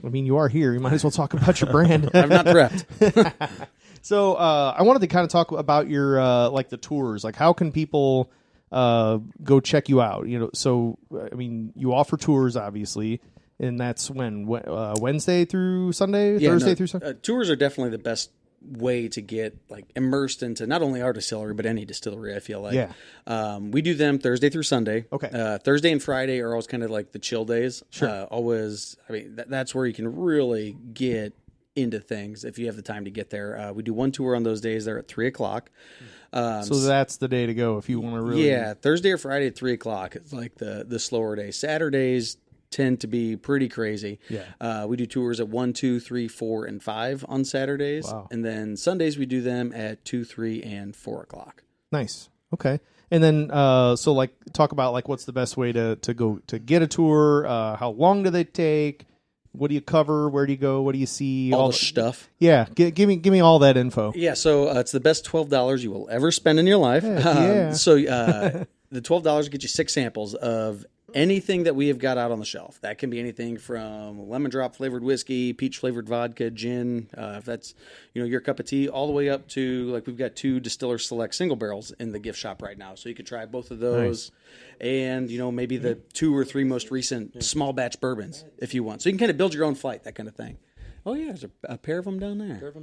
mean, you are here. You might as well talk about your brand. I'm not prepped. So I wanted to kind of talk about your like the tours. Like, how can people go check you out? You know, so I mean, you offer tours, obviously, and that's when Wednesday through Sunday, Thursday through Sunday. Tours are definitely the best way to get like immersed into not only our distillery but any distillery. I feel like we do them Thursday through Sunday. Okay. Thursday and Friday are always kind of like the chill days. Sure. Always, I mean, that's where you can really get into things if you have the time to get there. We do one tour on those days. They're at 3:00. So that's the day to go if you want to really. Yeah, Thursday or Friday at 3:00. It's like the slower days. Saturdays tend to be pretty crazy. Yeah. We do tours at 1, 2, 3, 4, and 5 on Saturdays. Wow. And then Sundays we do them at 2, 3, and 4:00. Nice. Okay. And then, so like, talk about like what's the best way to go to get a tour? How long do they take? What do you cover? Where do you go? What do you see? All the stuff. Yeah. Give me all that info. Yeah. So it's the best $12 you will ever spend in your life. Yeah. So the $12 get you 6 samples of anything that we have got out on the shelf. That can be anything from lemon drop flavored whiskey, peach flavored vodka, gin, if that's your cup of tea, all the way up to like we've got 2 Distiller Select single barrels in the gift shop right now. So you could try both of those. Nice. And maybe the 2 or 3 most recent small batch bourbons if you want. So you can kind of build your own flight, that kind of thing. Oh, yeah, there's a pair of them down there.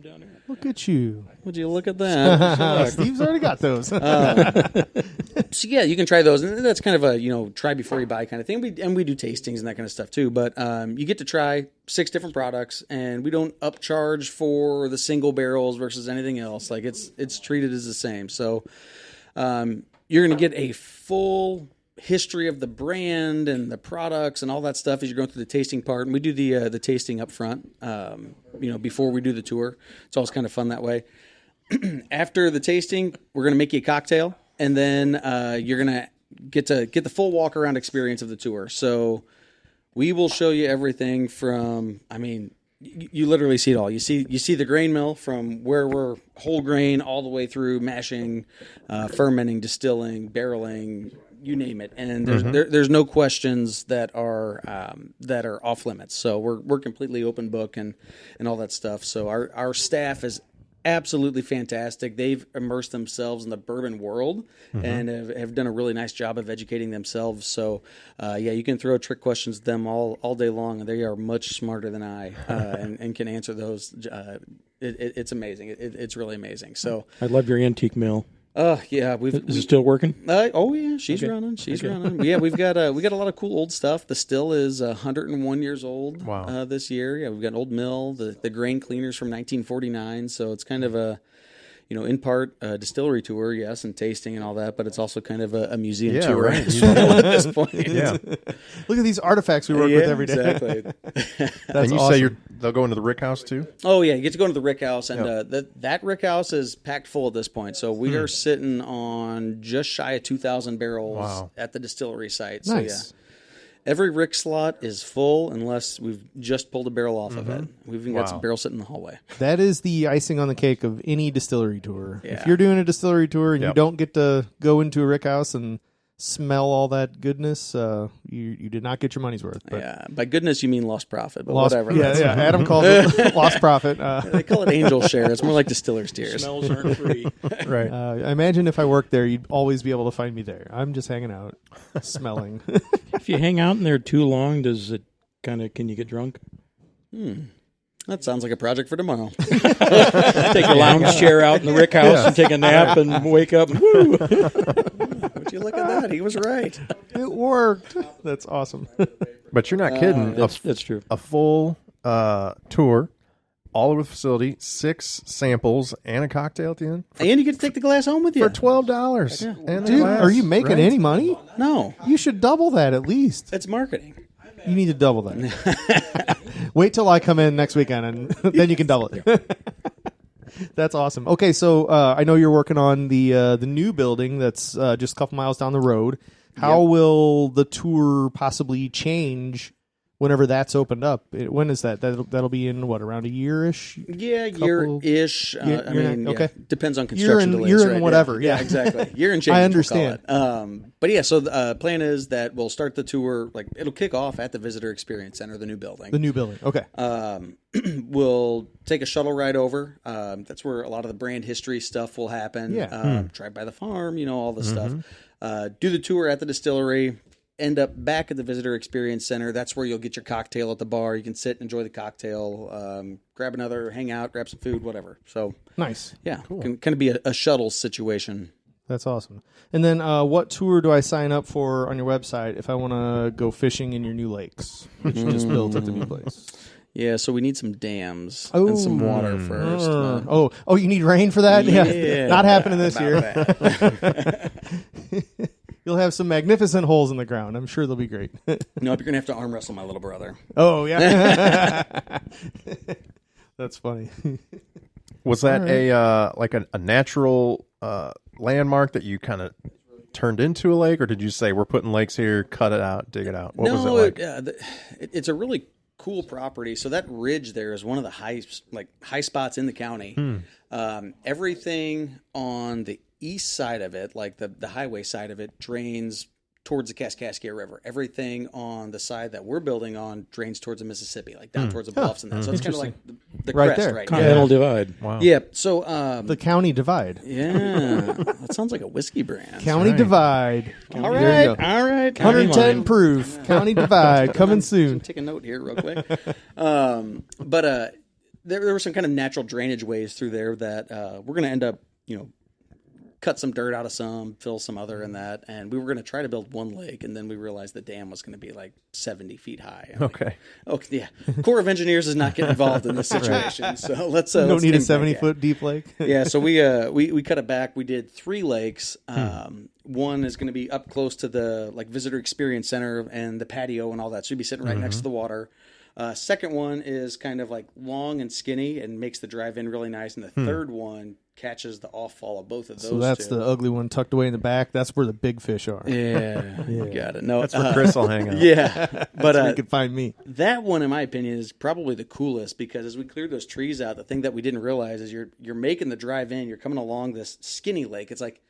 Look at you. Would you look at that? Steve's already got those. So, yeah, you can try those. And that's kind of a, try before you buy kind of thing. We do tastings and that kind of stuff, too. But you get to try 6 different products, and we don't upcharge for the single barrels versus anything else. Like, it's treated as the same. So you're going to get a full history of the brand and the products and all that stuff as you're going through the tasting part. And we do the tasting up front, before we do the tour. It's always kind of fun that way. After the tasting, we're going to make you a cocktail, and then you're going to get the full walk around experience of the tour. So we will show you everything from, I mean, you literally see it all. You see the grain mill from where we're whole grain all the way through mashing, fermenting, distilling, barreling, you name it, and there's no questions that are off limits. So we're completely open book and all that stuff. So our staff is absolutely fantastic. They've immersed themselves in the bourbon world and have done a really nice job of educating themselves. So you can throw trick questions to them all day long, and they are much smarter than I and can answer those. It's amazing. It's really amazing. So I love your antique mill. Yeah, is it still working? Oh yeah, she's running. She's running. Yeah, we got a lot of cool old stuff. The still is 101 years old. Wow. This year. Yeah, we've got an old mill. The grain cleaners from 1949. So it's kind of a, in part a distillery tour, yes, and tasting and all that, but it's also kind of a museum tour right. at this point. Yeah. Look at these artifacts we work with every day. Exactly. That's and you awesome. say they'll go into the Rick House too? Oh yeah, you get to go into the Rick House, and that Rick House is packed full at this point. So we are sitting on just shy of 2,000 barrels at the distillery site. So nice. Every Rick slot is full unless we've just pulled a barrel off of it. We've even got some barrels sitting in the hallway. That is the icing on the cake of any distillery tour. Yeah. If you're doing a distillery tour and you don't get to go into a Rick House and smell all that goodness, you did not get your money's worth. But yeah, by goodness you mean lost profit, but whatever. Yeah, Adam calls it lost profit. They call it angel share. It's more like distiller's tears. Smells aren't free. Right. I imagine if I worked there, you'd always be able to find me there. I'm just hanging out, smelling. If you hang out in there too long, can you get drunk? That sounds like a project for tomorrow. Take a lounge chair out in the Rick House and take a nap and wake up. Woo! Would you look at that? He was right. It worked. That's awesome. But you're not kidding. That's true. A full tour, all over the facility, 6 samples, and a cocktail at the end And you get to take the glass home with you. for $12. And Dude, are you making any money? No, You should double that at least. it's marketing. You need to double that. Wait till I come in next weekend, and then you can double it. That's awesome. Okay, so I know you're working on the new building that's just a couple miles down the road. How will the tour possibly change whenever that's opened up. When is that? That'll be in what, around a year-ish? Yeah, Couple- year-ish. Year- I mean, okay. depends on construction delays. Year and right? whatever, Yeah, yeah. exactly. Year and change. I we'll understand. call it. But yeah, so the plan is that we'll start the tour. Like it'll kick off at the Visitor Experience Center, the new building. The new building. Okay. We'll take a shuttle ride over. That's where a lot of the brand history stuff will happen. Yeah. Drive by the farm, all this stuff. Do the tour at the distillery. End up back at the Visitor Experience Center. That's where you'll get your cocktail at the bar. You can sit and enjoy the cocktail, grab another, hang out, grab some food, whatever. So Nice. yeah, can kind of be a shuttle situation. That's awesome. And then what tour do I sign up for on your website if I want to go fishing in your new lakes, which you just built at the new place? Yeah, so we need some dams and some water first. Oh, you need rain for that? Yeah. Not happening this About year. that. You'll have some magnificent holes in the ground. I'm sure they'll be great. Nope, you're going to have to arm wrestle my little brother. Oh, yeah. That's funny. Was that a natural landmark that you kind of turned into a lake, or did you say we're putting lakes here, cut it out, dig it out? What was it like? It's a really cool property. So that ridge there is one of the high spots in the county. Everything on the east side of it, like the highway side of it, drains towards the Kaskaskia River. Everything on the side that we're building on drains towards the Mississippi, like down towards the bluffs and that. So it's kind of like the Right crest, there. right? Continental Divide. Wow. Yeah. So The County Divide. yeah, that sounds like a whiskey brand. County right. Divide. All There right, you go. all right. 110 proof. County Divide coming soon. Take a note here real quick. But there were some kind of natural drainage ways through there that we're going to end up, cut some dirt out of some, fill some other in that. And we were going to try to build one lake, and then we realized the dam was going to be like 70 feet high. Okay. Okay, yeah. Corps of Engineers is not getting involved in this situation. So let's You don't need a let's think back. 70-foot deep lake. Yeah, so we cut it back. We did 3 lakes. One is going to be up close to the Visitor Experience Center and the patio and all that. So you'd be sitting right next to the water. Second one is kind of like long and skinny and makes the drive in really nice. And the third one catches the off fall of both of those. So that's two. the ugly one tucked away in the back. That's where the big fish are. Yeah, you got it. No, That's where Chris will hang out. Yeah, But but you can find me. that one, in my opinion, is probably the coolest because as we cleared those trees out, the thing that we didn't realize is you're making the drive in. You're coming along this skinny lake. It's like,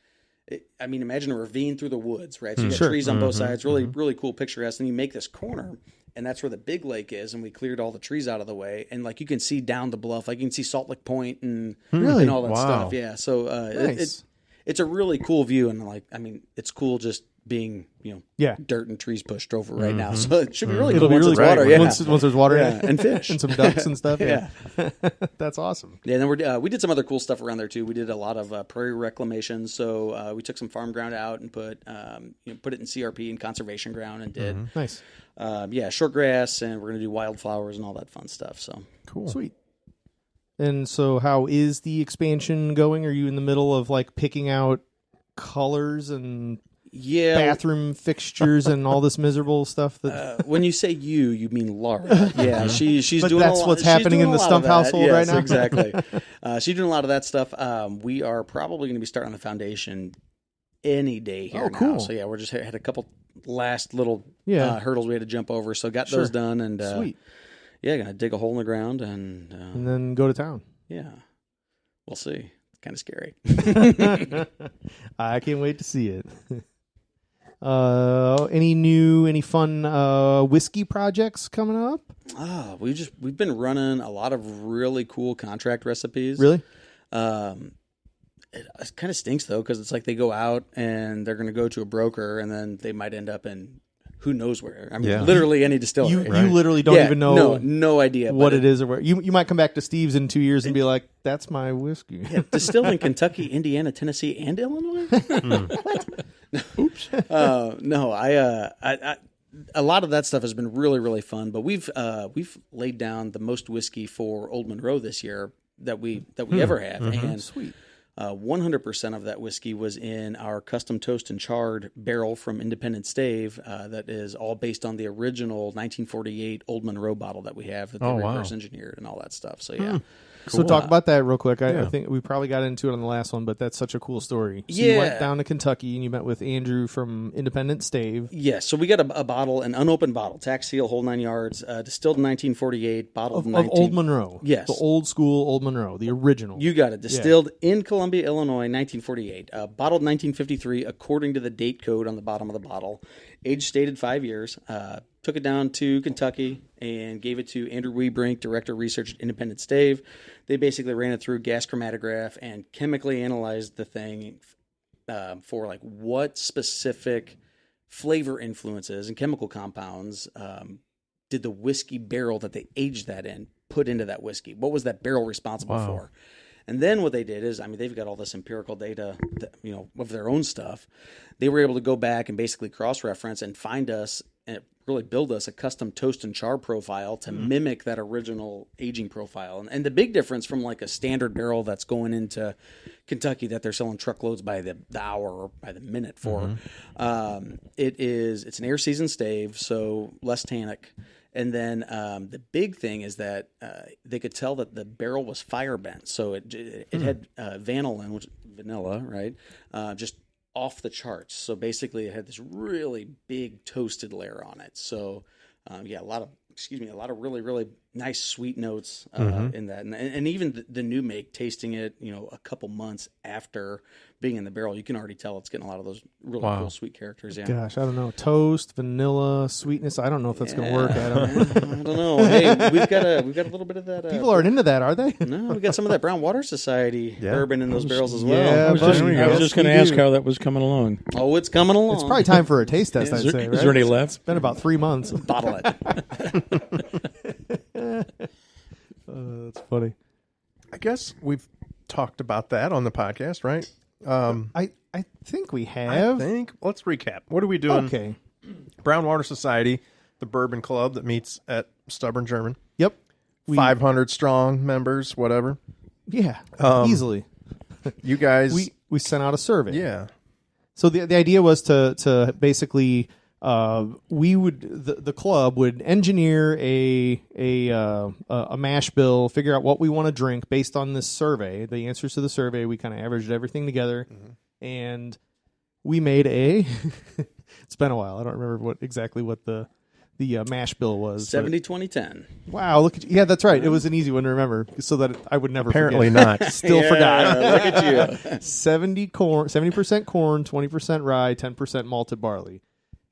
imagine a ravine through the woods, right? So you got Sure. trees on both sides, really, really cool picturesque. And you make this corner, and that's where the big lake is. And we cleared all the trees out of the way, and you can see down the bluff, you can see Salt Lake Point and Really? and all that Wow. stuff. Yeah, so Nice. it's a really cool view, and it's cool just being Yeah. dirt and trees pushed over right now. So it should be really It'll cool be once really it's water. great Yeah. once there's water in Yeah, it. and fish. and some ducks and stuff. Yeah. That's awesome. Yeah, and then we did some other cool stuff around there too. We did a lot of prairie reclamation. So we took some farm ground out and put it in CRP and conservation ground and did Nice. short grass, and we're gonna do wildflowers and all that fun stuff. So Cool. Sweet. And so how is the expansion going? Are you in the middle of picking out colors and yeah, bathroom fixtures and all this miserable stuff that when you say you mean Laura. Yeah, she's But doing. that's a lot, what's she's happening doing in a the lot Stumpf of that. household Yes, right now? Exactly. She's doing a lot of that stuff. We are probably going to be starting on the foundation any day here. Oh, now. cool. So yeah, we're just had a couple last little Yeah. hurdles we had to jump over. So got Sure. those done, and Sweet. yeah, gonna dig a hole in the ground, and then go to town. yeah, we'll see. It's kind of scary. I can't wait to see it. Any fun whiskey projects coming up? We've been running a lot of really cool contract recipes. Really? It kind of stinks though, because it's like they go out and they're going to go to a broker, and then they might end up in who knows where. I mean, Yeah. literally any distillery. You literally don't even know no idea what but it is or where. You might come back to Steve's in 2 years and be like, "That's my whiskey." Yeah, distilled in Kentucky, Indiana, Tennessee, and Illinois. What? Oops. No, I a lot of that stuff has been really, really fun. But we've laid down the most whiskey for Old Monroe this year that we ever have, and Sweet. 100% of that whiskey was in our custom toast and charred barrel from Independent Stave. That is all based on the original 1948 Old Monroe bottle that we have that they reverse engineered and all that stuff. So yeah. So talk about that real quick. Yeah. I think we probably got into it on the last one, but that's such a cool story. So Yeah. you went down to Kentucky and you met with Andrew from Independent Stave. Yeah, so we got a bottle, an unopened bottle, tax seal, whole 9 yards, distilled in 1948, bottled in Of Old Monroe. Yes. The old school Old Monroe, the original. You got it. Distilled in Columbia, Illinois, 1948. Bottled 1953, according to the date code on the bottom of the bottle. Age stated 5 years. Took it down to Kentucky and gave it to Andrew Weebrink, Director of Research at Independent Stave. They basically ran it through gas chromatograph and chemically analyzed the thing for like what specific flavor influences and chemical compounds did the whiskey barrel that they aged that in put into that whiskey? What was that barrel responsible for? And then what they did is, I mean, they've got all this empirical data, that, you know, of their own stuff. They were able to go back and basically cross-reference and find us and really build us a custom toast and char profile to mimic that original aging profile. And the big difference from like a standard barrel that's going into Kentucky that they're selling truckloads by the hour or by the minute for, it's an air season stave, so less tannic. And then the big thing is that they could tell that the barrel was fire bent, so it had vanillin, which vanilla, right? Just off the charts. So basically, it had this really big toasted layer on it. So a lot of really, really nice sweet notes in that, and even the new make, tasting it, you know, a couple months after being in the barrel, you can already tell it's getting a lot of those really cool sweet characters. Yeah. Gosh, I don't know. Toast, vanilla, sweetness. I don't know if that's going to work, Adam. I don't know. Hey, we've got a little bit of that. People aren't into that, are they? No, we got some of that Brown Water Society bourbon in those barrels as well. Yeah, I was just going to ask how that was coming along. Oh, it's coming along. It's probably time for a taste test, I'd say, right? Is there any left? It's been about 3 months. Bottle it. That's funny. I guess we've talked about that on the podcast, right? I think we have. Let's recap. What are we doing? Okay. Brown Water Society, the bourbon club that meets at Stubborn German. Yep. 500 strong members, whatever. Yeah. Easily. You guys, We sent out a survey. yeah. So the idea was to basically the club would engineer a mash bill, figure out what we want to drink based on this survey, the answers to the survey. We kind of averaged everything together, and we made a. It's been a while. I don't remember exactly what the mash bill was. 70-20-10. Wow, look at you. Yeah, that's right. It was an easy one to remember, so that I would never Apparently forget. not. Still forgot. Look at you. 70% corn, 20% rye, 10% malted barley.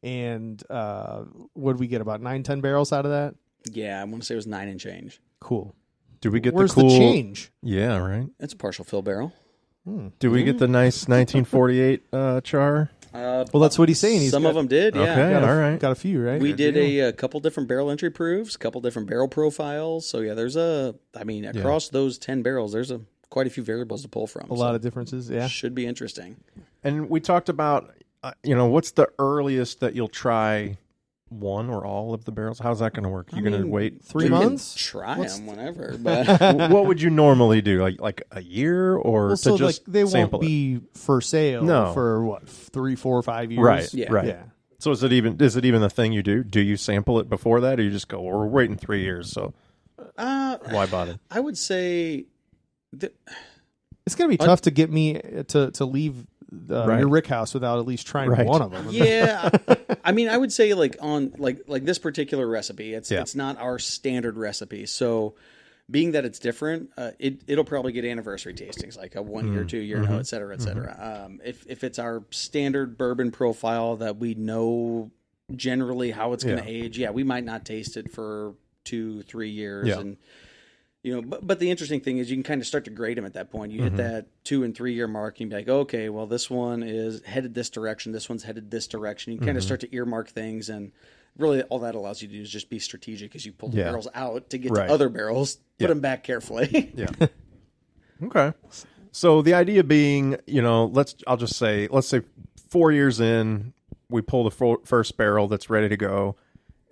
And what did we get? About 9-10 barrels out of that? Yeah, I want to say it was 9 and change. Cool. Do we get Where's the cool change? Yeah, right. It's a partial fill barrel. Do we get the nice 1948 char? Well, that's what he's saying. Some of them did, yeah. Okay, all right. Got a few, right? We did a couple different barrel entry proofs, a couple different barrel profiles. So, yeah, there's across those 10 barrels, there's quite a few variables to pull from. A lot of differences, yeah. Should be interesting. And we talked about, what's the earliest that you'll try one or all of the barrels? How's that going to work? You're going to wait 3 You can months? try them whenever, but what would you normally do? Like a year or Well, to so just they won't sample it? be for sale No. for what, 3, 4, 5 years? Right, Yeah. right. Yeah. So is it even the thing you do? Do you sample it before that, or you just go, well, we're waiting 3 years, so why bother? I would say It's going to be tough to get me to leave your Rick house without at least trying one of them. Yeah, I mean, I would say like on like this particular recipe, it's not our standard recipe. So, being that it's different, it'll probably get anniversary tastings, like a 1 year, 2 year, et cetera, et cetera. If it's our standard bourbon profile that we know generally how it's going to age, we might not taste it for 2-3 years, and. But the interesting thing is you can kind of start to grade them at that point. You hit that 2 and 3 year mark and be like, okay, well, this one is headed this direction. This one's headed this direction. You can kind of start to earmark things, and really all that allows you to do is just be strategic as you pull the barrels out to get to other barrels, put them back carefully. Okay. So the idea being, let's say 4 years in, we pull the first barrel that's ready to go,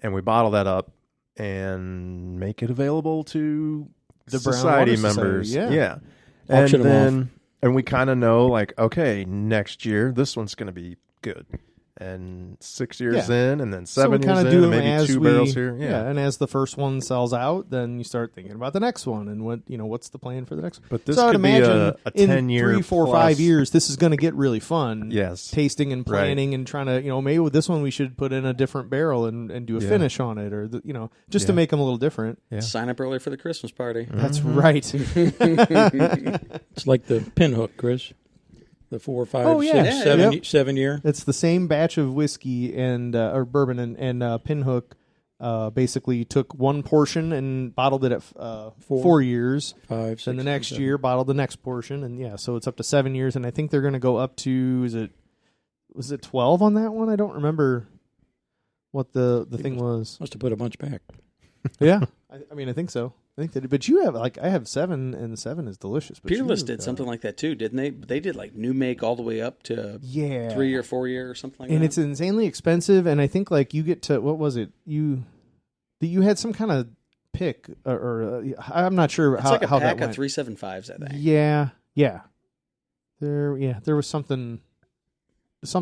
and we bottle that up and make it available to The Brown society Water members. Society, yeah. And Auction 'em then we kind of know, like, okay, next year this one's going to be good, and 6 years Yeah. in, and then So we 7 years kinda in, do and them maybe as 2 we- barrels here. Yeah. And as the first one sells out, then you start thinking about the next one and what's the plan for the next one. But this so I would could be imagine a in 10-year 3, 4, plus. 5 years, this is going to get really fun. Yes. Tasting and Right. planning and trying to, maybe with this one we should put in a different barrel and do a Yeah. finish on it, or just to Yeah. make them a little different. Yeah. Sign up early for the Christmas party. That's right. It's like the pinhook, Chris. The 4, 5, Oh, yeah. 6, Yeah, 7, yep. 7 year. It's the same batch of whiskey and or bourbon and Pinhook. Basically, took one portion and bottled it at 4 years. 5, 6. Then the next 7. year, bottled the next portion, and so it's up to 7 years. And I think they're going to go up to was it 12 on that one? I don't remember what the thing was. Must have put a bunch back. Yeah, I mean, I think so. I think that, but you have I have 7, and 7 is delicious. But Peerless you've did got- something like that too, didn't they? They did like new make all the way up to yeah, 3 or 4 year or something like and that. it's insanely expensive. And I think like you get to what was it you had some kind of pick or I'm not sure It's how like a how pack that of went. 375s, I think. Yeah. There was something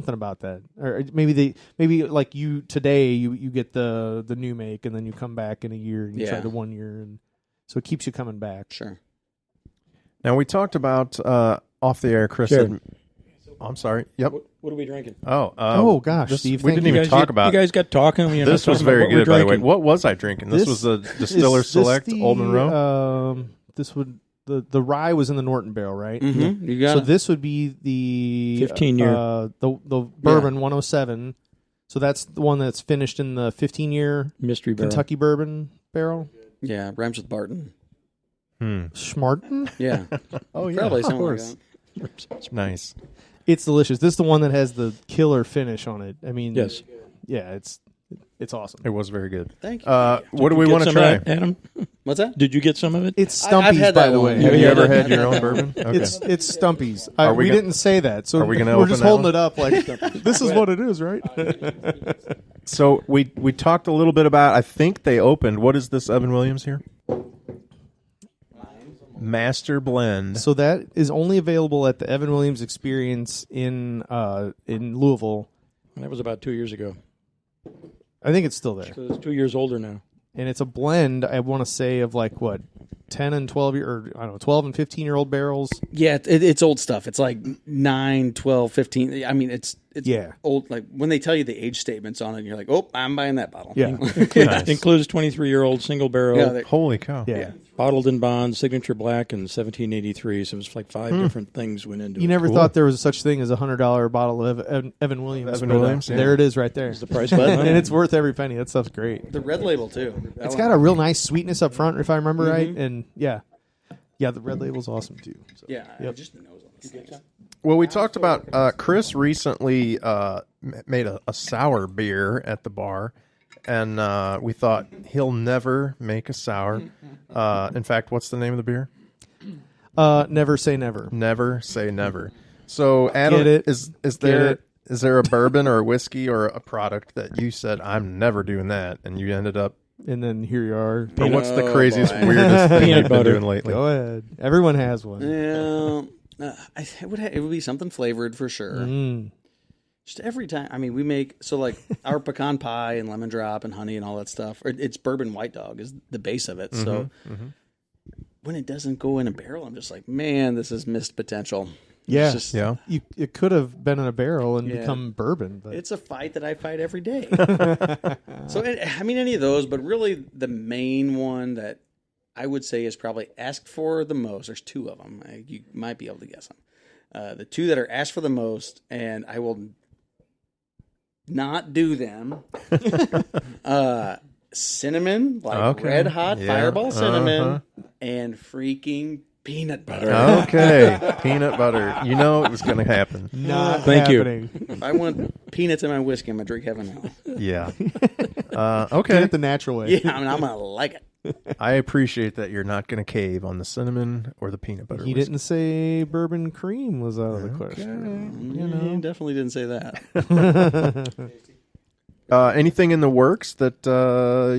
about that, or maybe like you today you get the new make, and then you come back in a year and you try Yeah. the 1 year, and so it keeps you coming back. Sure. Now, we talked about off the air, Chris. Sure. Said, I'm sorry. Yep. What are we drinking? Oh gosh, this- Steve, we thank didn't you. even talk about You guys got talking. You're this. not Was talking about very what we're good, by the way. drinking. What was I drinking? This was a Distiller Select Old Monroe. This would the rye was in the Norton barrel, right? Mm-hmm. You got So it. this would be the 15 year. the bourbon 107. So that's the one that's finished in the 15-year Mystery barrel. Kentucky bourbon barrel. Yeah, rhymes with Barton. Schmarten. Yeah. Oh yeah, Probably of something like course. that. nice. It's delicious. This is the one that has the killer finish on it. I mean, Yes. yeah, it's awesome. It was very good. Thank you. What do we Get want to some of try? that, Adam? What's that? Did you get some of it? It's I've Stumpy's, had by that the one. way. Have you Yeah, ever that- had your own bourbon? Okay. It's Stumpy's. Are we We gonna- didn't say that, so are we gonna we're open just that holding one? it up like this is what it is, right? So we talked a little bit about. I think they opened. What is this Evan Williams here? Master Blend. So that is only available at the Evan Williams Experience in Louisville. That was about 2 years ago. I think it's still there, So it's 2 years older now. and it's a blend. I want to say of like what 10 and 12 year, or I don't know, 12 and 15-year-old barrels. Yeah, it's old stuff. It's like 9, 12, 15. I mean, it's Yeah. old. Like when they tell you the age statements on it, you're like, oh, I'm buying that bottle. Yeah, Nice. Includes 23-year-old single barrel, Yeah, Holy cow! yeah. bottled in bond, signature black in 1783. So it was like 5 different things went into You it. never Cool. thought there was such thing as a $100 bottle of Evan Williams. Evan but, Williams, yeah. There it is, right there. It's the price of that. And it's worth every penny. That stuff's great. The red label too. It's got a real nice sweetness up front, if I remember right. And yeah, the red label's awesome too. So. Yeah, Yep. just the nose on this thing. Well, we talked about Chris recently made a sour beer at the bar, and we thought he'll never make a sour. In fact, what's the name of the beer? Never say never. Never say never. So, Adam, Get it. is Get there it. is there a bourbon or a whiskey or a product that you said I'm never doing that, and you ended up? And then here you are. Or what's the Oh, crazy, boy. weirdest thing Peanut you've been butter. doing lately? Go ahead. Everyone has one. Yeah, it would be something flavored for sure. Mm. Just every time. I mean, we make like our pecan pie and lemon drop and honey and all that stuff. It's bourbon white dog is the base of it. So when it doesn't go in a barrel, I'm just like, man, this is missed potential. Yeah. It's just, Yeah. It could have been in a barrel and Yeah. become bourbon, but It's a fight that I fight every day. So, I mean, any of those, but really the main one that I would say is probably asked for the most. There's two of them. You might be able to guess them. The two that are asked for the most, and I will not do them. Cinnamon, like Okay. red hot Yeah. Fireball cinnamon, Uh-huh. and freaking peanut butter. Okay, peanut butter. You know it was going to happen. not Thank you. happening. If I want peanuts in my whiskey, I'm gonna drink heaven now. Yeah. Get Okay. it the natural way. Yeah, I mean, I'm gonna like it. I appreciate that you're not going to cave on the cinnamon or the peanut butter. He whiskey. didn't say bourbon cream was out of the question. You definitely didn't say that. Anything in the works that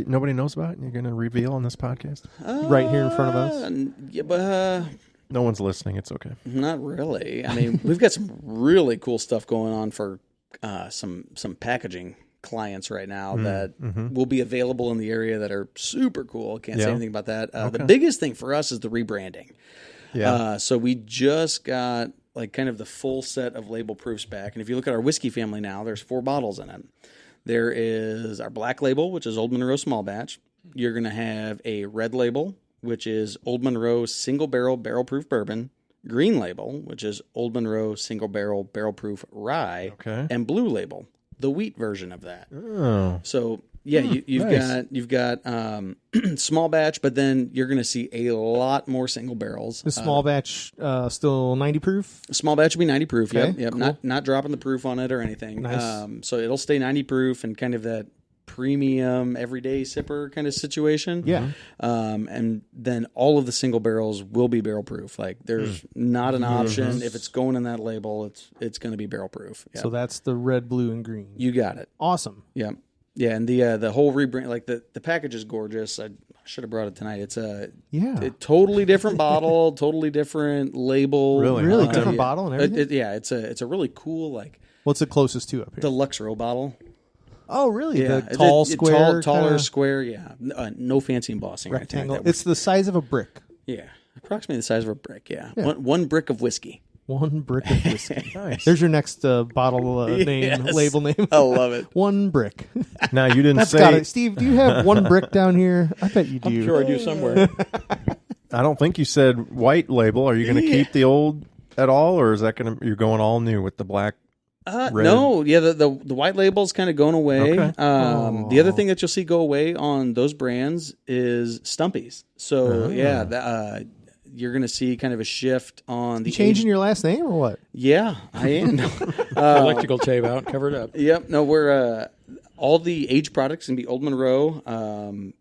nobody knows about and you're going to reveal on this podcast? Right here in front of us. Yeah, but No one's listening. It's okay. not really. I mean, we've got some really cool stuff going on for some packaging clients right now that will be available in the area that are super cool. Can't say anything about that. The biggest thing for us is the rebranding. Yeah. So we just got like kind of the full set of label proofs back. And if you look at our whiskey family now, there's 4 bottles in it. There is our black label, which is Old Monroe Small Batch. You're going to have a red label, which is Old Monroe Single Barrel Barrel Proof Bourbon. Green label, which is Old Monroe Single Barrel Barrel Proof Rye. Okay. And blue label, the wheat version of that. Oh. So yeah, you've got small batch, but then you're going to see a lot more single barrels. The small batch still 90 proof? Small batch will be 90 proof. Okay, Yep. cool. Not dropping the proof on it or anything. Nice. So it'll stay 90 proof and kind of that premium everyday sipper kind of situation. Yeah. And then all of the single barrels will be barrel proof. Like there's not an option. If it's going in that label, it's going to be barrel proof. Yep. So that's the red, blue, and green. You got it. Awesome. Yeah. Yeah, and the whole rebrand, like the package is gorgeous. I should have brought it tonight. It's a totally different bottle, totally different label. Really different bottle and everything. It's a really cool like What's the closest to up here? the Luxro bottle. Oh, really? Yeah, The tall, square, taller kinda square. Yeah, no fancy embossing. or anything rectangle. like that. It's the size of a brick. Yeah, approximately the size of a brick. Yeah, one brick of whiskey. One brick of whiskey. Nice. There's your next bottle name, Yes. label name. I love it. One brick. Now, you didn't That's say... got it. Steve, do you have one brick down here? I bet you do. I'm sure I do somewhere. I don't think you said white label. Are you going to keep the old at all, or is that going to... You're going all new with the black... red? No, yeah, the white label's kind of going away. Okay. The other thing that you'll see go away on those brands is Stumpy's. So you're going to see kind of a shift on the You changing your last name or what? Yeah, I am. Electrical tape out, covered up. Yep. No, we're all the aged products can be Old Monroe.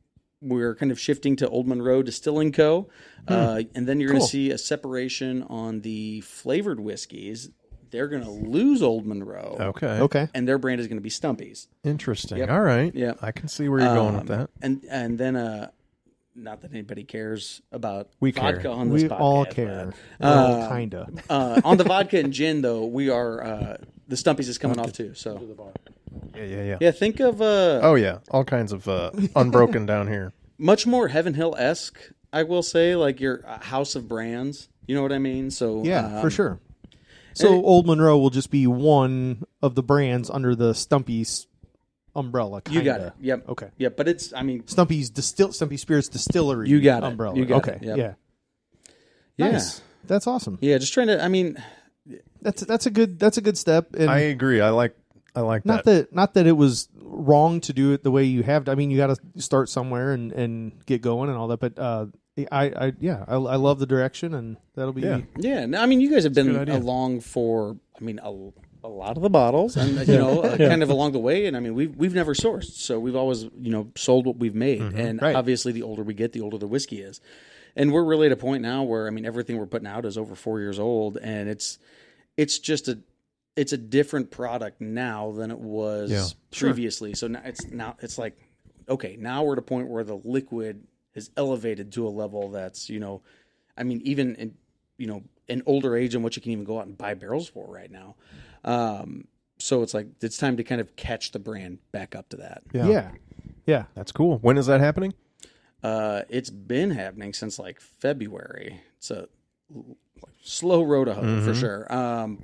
We're kind of shifting to Old Monroe Distilling Co. And then you're going to see a separation on the flavored whiskeys. They're going to lose Old Monroe. Okay. And their brand is going to be Stumpy's. Interesting. Yep. All right. Yep. I can see where you're going with that. And then not that anybody cares about We vodka care. on this We podcast. all care. Well, kind of. On the vodka and gin, though, we are the Stumpy's is coming off too. So Yeah. think of Oh, yeah. All kinds of unbroken down here. much more Heaven Hill esque. I will say, like your house of brands. You know what I mean? So Yeah, for sure. So Old Monroe will just be one of the brands under the Stumpy's umbrella. Kinda. You got it. Yep. Okay. Yep. But it's, I mean, Stumpy Spirits Distillery. You got it. Umbrella. You got okay. it. Yep. Yeah. yeah, Nice. That's awesome. yeah. Just trying to. I mean, That's a good step. And I agree. I like not that. not that it was wrong to do it the way you have. I mean, you got to start somewhere and get going and all that. But I love the direction, and that'll be yeah. No, I mean, you guys have been good idea. along for. I mean, a lot of the bottles, and kind of along the way. And I mean, we've never sourced, so we've always sold what we've made. And Right. obviously, the older we get, the older the whiskey is. And we're really at a point now where, I mean, everything we're putting out is over 4 years old, and it's just a different product now than it was previously. So now it's like, okay, now we're at a point where the liquid is elevated to a level that's, I mean, even in, an older age and what you can even go out and buy barrels for right now. So it's like, it's time to kind of catch the brand back up to that. Yeah. That's cool. When is that happening? It's been happening since like February. It's a slow road to hoe for sure.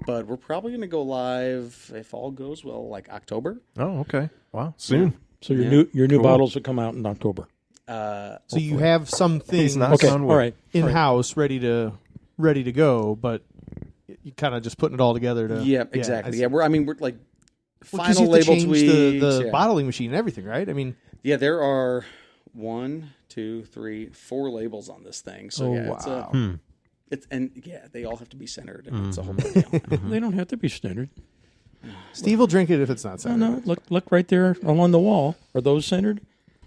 But we're probably going to go live, if all goes well, like October. Oh, okay. Wow. Soon. So your new bottles will come out in October. So you have some things not All right. in house ready to go, but you kind of just putting it all together to. Yeah, exactly. Yeah, we're like Well, 'cause final you have to label change tweaks. the bottling machine and everything, right? I mean, Yeah, there are 1, 2, 3, 4 labels on this thing. So wow. they all have to be centered. And it's a whole deal. They don't have to be centered. Steve will drink it if it's not No, centered. no. Look right there along the wall. Are those centered?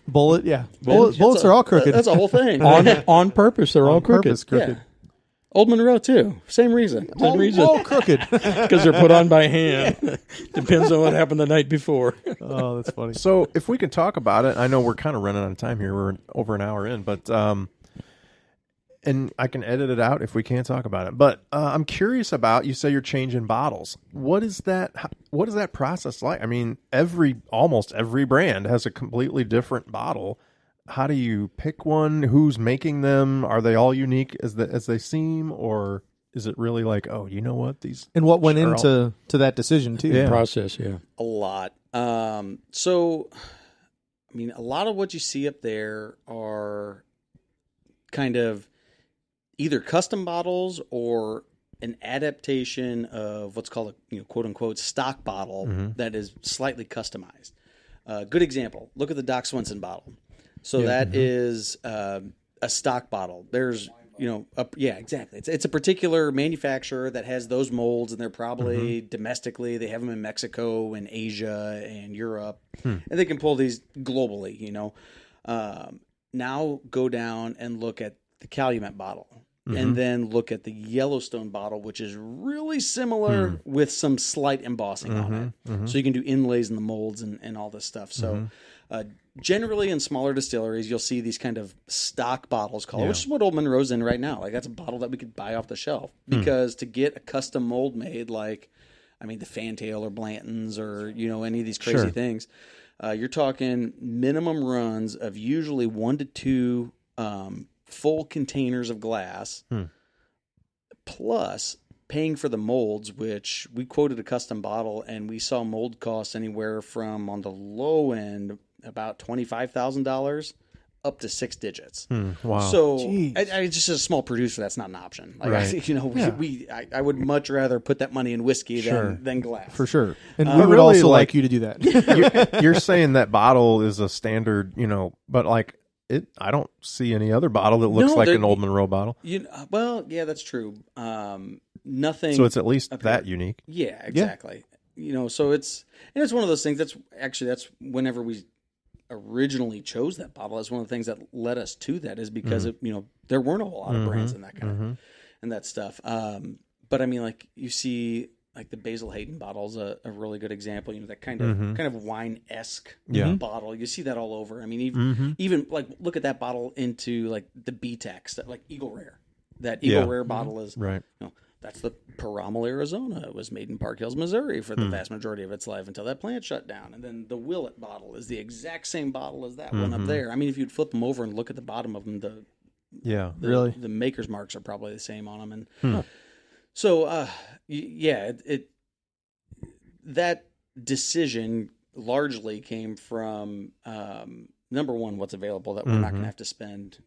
Bullet, yeah. Bullets are all crooked. That's a whole thing. On purpose, they're all crooked. Purpose crooked. Yeah. Old Monroe too. Same reason. Same reason. All crooked. Because they're put on by hand. Depends on what happened the night before. Oh, that's funny. So if we can talk about it, I know we're kind of running out of time here. We're over an hour in, but and I can edit it out if we can't talk about it. But I'm curious about, you say you're changing bottles. What is that process like? I mean, almost every brand has a completely different bottle. How do you pick one? Who's making them? Are they all unique as they seem, or is it really like, oh, you know what, these? And what went into that decision too? Yeah. Process, yeah. A lot. So, I mean, a lot of what you see up there are kind of either custom bottles or an adaptation of what's called a quote unquote stock bottle that is slightly customized. Good example. Look at the Doc Swenson bottle. So that is a stock bottle. There's exactly. It's a particular manufacturer that has those molds, and they're probably domestically. They have them in Mexico and Asia and Europe, and they can pull these globally. Now go down and look at the Calumet bottle, and then look at the Yellowstone bottle, which is really similar with some slight embossing on it. So you can do inlays in the molds and all this stuff. So generally in smaller distilleries, you'll see these kind of stock bottles called, which is what Old Monroe's in right now. Like that's a bottle that we could buy off the shelf, because to get a custom mold made, like, I mean, the Fantail or Blanton's or, any of these crazy things, you're talking minimum runs of usually 1 to 2 full containers of glass, plus paying for the molds, which we quoted a custom bottle, and we saw mold costs anywhere from, on the low end, about $25,000 up to 6 digits. Wow. So I just as a small producer, that's not an option. Like, right. I would much rather put that money in whiskey than glass. For sure. And we But would really, also like like you to do that. you're saying that bottle is a standard, but like I don't see any other bottle that looks like an Old Monroe bottle. Well, yeah, that's true. Nothing. So it's at least that unique. Yeah, exactly. So it's one of those things. That's whenever we originally chose that bottle, that's one of the things that led us to that, is because there weren't a whole lot of brands in that kind of and that stuff. But I mean, like, you see, like the Basil Hayden bottle is a really good example. That kind of wine-esque bottle. You see that all over. I mean, even like, look at that bottle into like the B-Tex, that like Eagle Rare. That Eagle Rare bottle is right. That's the Paramal, Arizona. It was made in Park Hills, Missouri for the vast majority of its life until that plant shut down. And then the Willet bottle is the exact same bottle as that one up there. I mean, if you'd flip them over and look at the bottom of them, the maker's marks are probably the same on them. And so, that decision largely came from number one, what's available that we're not going to have to spend,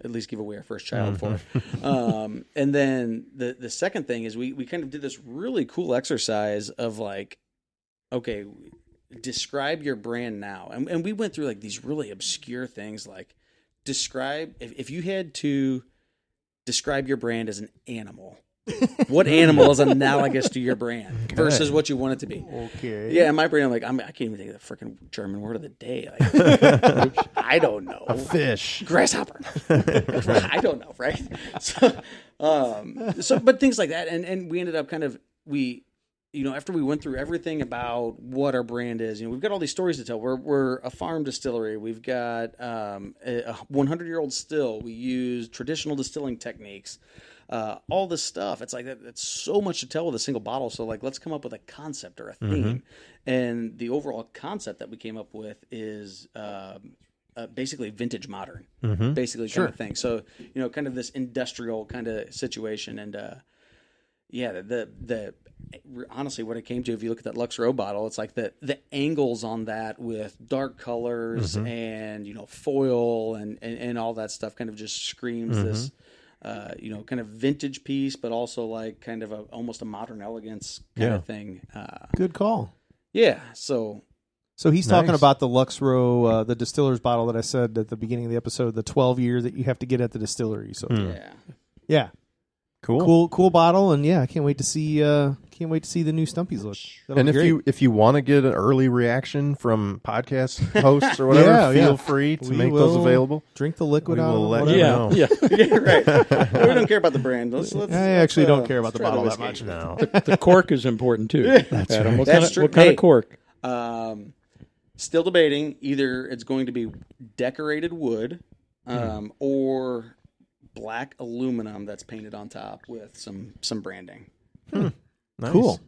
at least give away our first child for. And then the second thing is we kind of did this really cool exercise of like, okay, describe your brand now. And we went through like these really obscure things, like describe, if you had to describe your brand as an animal, what animal is analogous to your brand versus what you want it to be? Okay. Yeah, my brand, I can't even think of the freaking German word of the day. Like, I don't know. A fish. Grasshopper. I don't know, right? So, but things like that, and we ended up kind of after we went through everything about what our brand is, we've got all these stories to tell. We're a farm distillery. We've got a 100-year-old still. We use traditional distilling techniques. All this stuff. It's like that's so much to tell with a single bottle. So like, let's come up with a concept or a theme. And the overall concept that we came up with is basically vintage modern, basically kind of thing. So kind of this industrial kind of situation. And the honestly, what it came to, if you look at that Lux Row bottle, it's like the angles on that with dark colors and foil and all that stuff kind of just screams this. Kind of vintage piece, but also like kind of almost a modern elegance kind of thing. Good call. Yeah. So he's talking about the Lux Row, the distiller's bottle that I said at the beginning of the episode, the 12-year that you have to get at the distillery. So yeah. Cool bottle, and I can't wait to see the new Stumpy's look. And if you want to get an early reaction from podcast hosts or whatever, feel free to make those available. Drink the liquid we out. Will let you know. Yeah, right. We don't care about the brand. I actually don't care about the bottle that much. No, The cork is important too. That's Adam, right. What kind of cork? Still debating. Either it's going to be decorated wood, or black aluminum that's painted on top with some branding. Nice. Cool.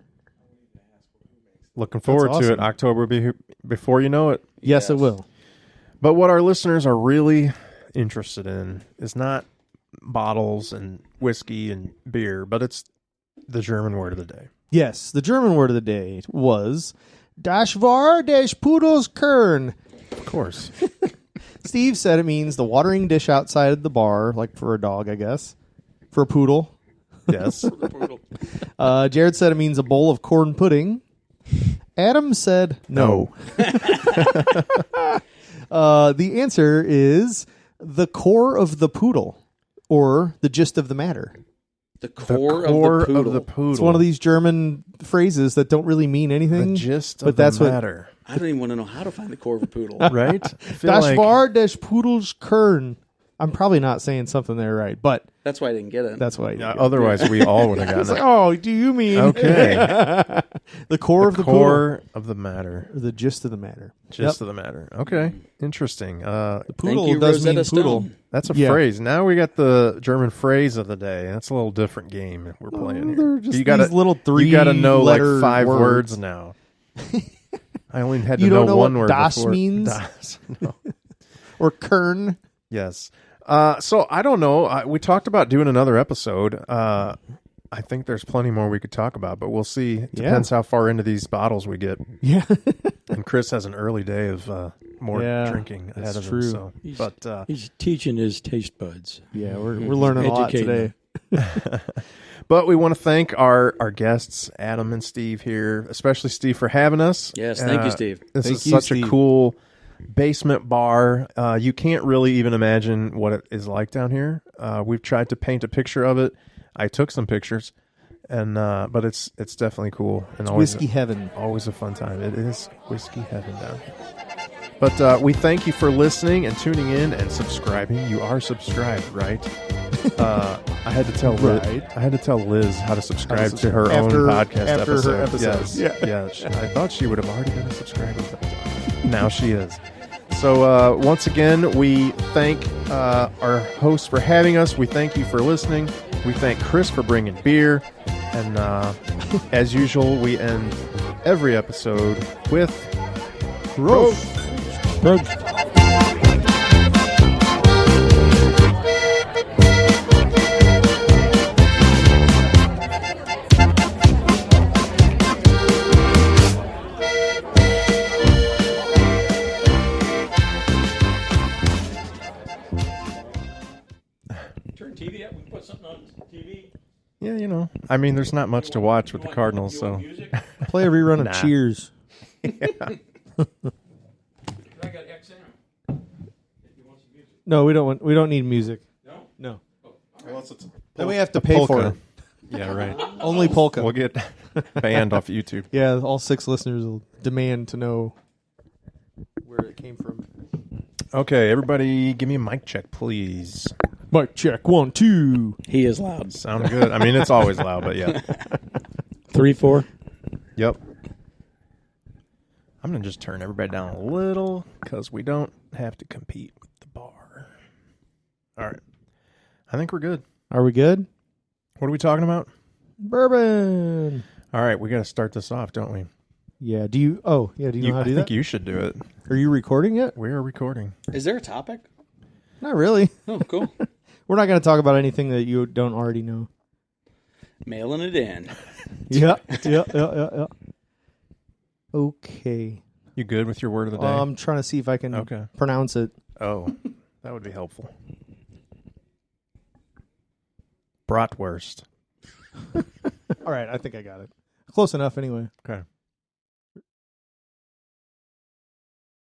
Looking forward to awesome. it. October will be here before you know it. Yes, it will. But what our listeners are really interested in is not bottles and whiskey and beer, but it's the German word of the day. Yes, the German word of the day was Das war des Pudels Kern. Of course. Steve said it means the watering dish outside the bar, like for a dog, I guess. For a poodle. Yes. Jared said it means a bowl of corn pudding. Adam said no. The answer is the core of the poodle, or the gist of the matter. The core of the poodle. It's one of these German phrases that don't really mean anything. The gist but of that's the what- matter. I don't even want to know how to find the core of a poodle. Right? I feel Das like war des Pudels Kern. I'm probably not saying something there right, but That's why I didn't get it. that's why. otherwise we all would have It's gotten like, it. oh, do you mean Okay. the core of the poodle? Core of the matter. Or the gist of the matter. Gist of the matter. Okay. Interesting. The Thank poodle you, does mean Rosetta poodle. Stone. That's a Yeah. phrase. Now we got the German phrase of the day. That's a little different game we're playing here. They're just you gotta, these little You got to know like three-letter 5 words. words now. I only had to You know don't know one what word das before. means? Das. No. Or Kern. Yes. So I don't know. We talked about doing another episode. I think there's plenty more we could talk about, but we'll see. It depends how far into these bottles we get. Yeah. And Chris has an early day of more drinking ahead that's of true. him. So. But He's teaching his taste buds. Yeah, we're learning a lot Educating today. But we want to thank our guests, Adam and Steve here, especially Steve for having us. Yes, thank you, Steve. This Thank is you, such Steve. a cool basement bar. You can't really even imagine what it is like down here. We've tried to paint a picture of it. I took some pictures, and but it's definitely cool and always Whiskey heaven. always a fun time. It is whiskey heaven down here. But we thank you for listening and tuning in and subscribing. You are subscribed, right? I had to tell Right. I had to tell Liz how to subscribe to her After- own podcast after episode. her episodes. Yes. Yeah. I thought she would have already been a subscriber, but now she is. So once again, we thank our hosts for having us. We thank you for listening. We thank Chris for bringing beer. And as usual, we end every episode with Gross. Turn TV up. We put something on TV. Yeah, you know. I mean, there's not much to watch with the Cardinals, so Music? Play a rerun of Nah. Cheers. I got XM. If you want some music. No, we don't need music. No? No. unless it's Then we have to pay for it. Yeah, right. Only polka. We'll get banned off YouTube. Yeah, all 6 listeners will demand to know where it came from. Okay, everybody, give me a mic check, please. Mic check 1, 2. He is loud. Sound good? I mean, it's always loud, but yeah. 3, 4. Yep. I'm going to just turn everybody down a little because we don't have to compete with the bar. All right. I think we're good. Are we good? What are we talking about? Bourbon. All right, we got to start this off, don't we? Yeah. Do you? Oh, yeah. Do you know how to do I think that? you should do it. Are you recording it? We are recording. Is there a topic? Not really. Oh, cool. We're not going to talk about anything that you don't already know. Mailing it in. Yeah. Yeah. Okay. You good with your word of the day? I'm trying to see if I can Okay. pronounce it. Oh, that would be helpful. Bratwurst. All right. I think I got it. Close enough anyway. Okay.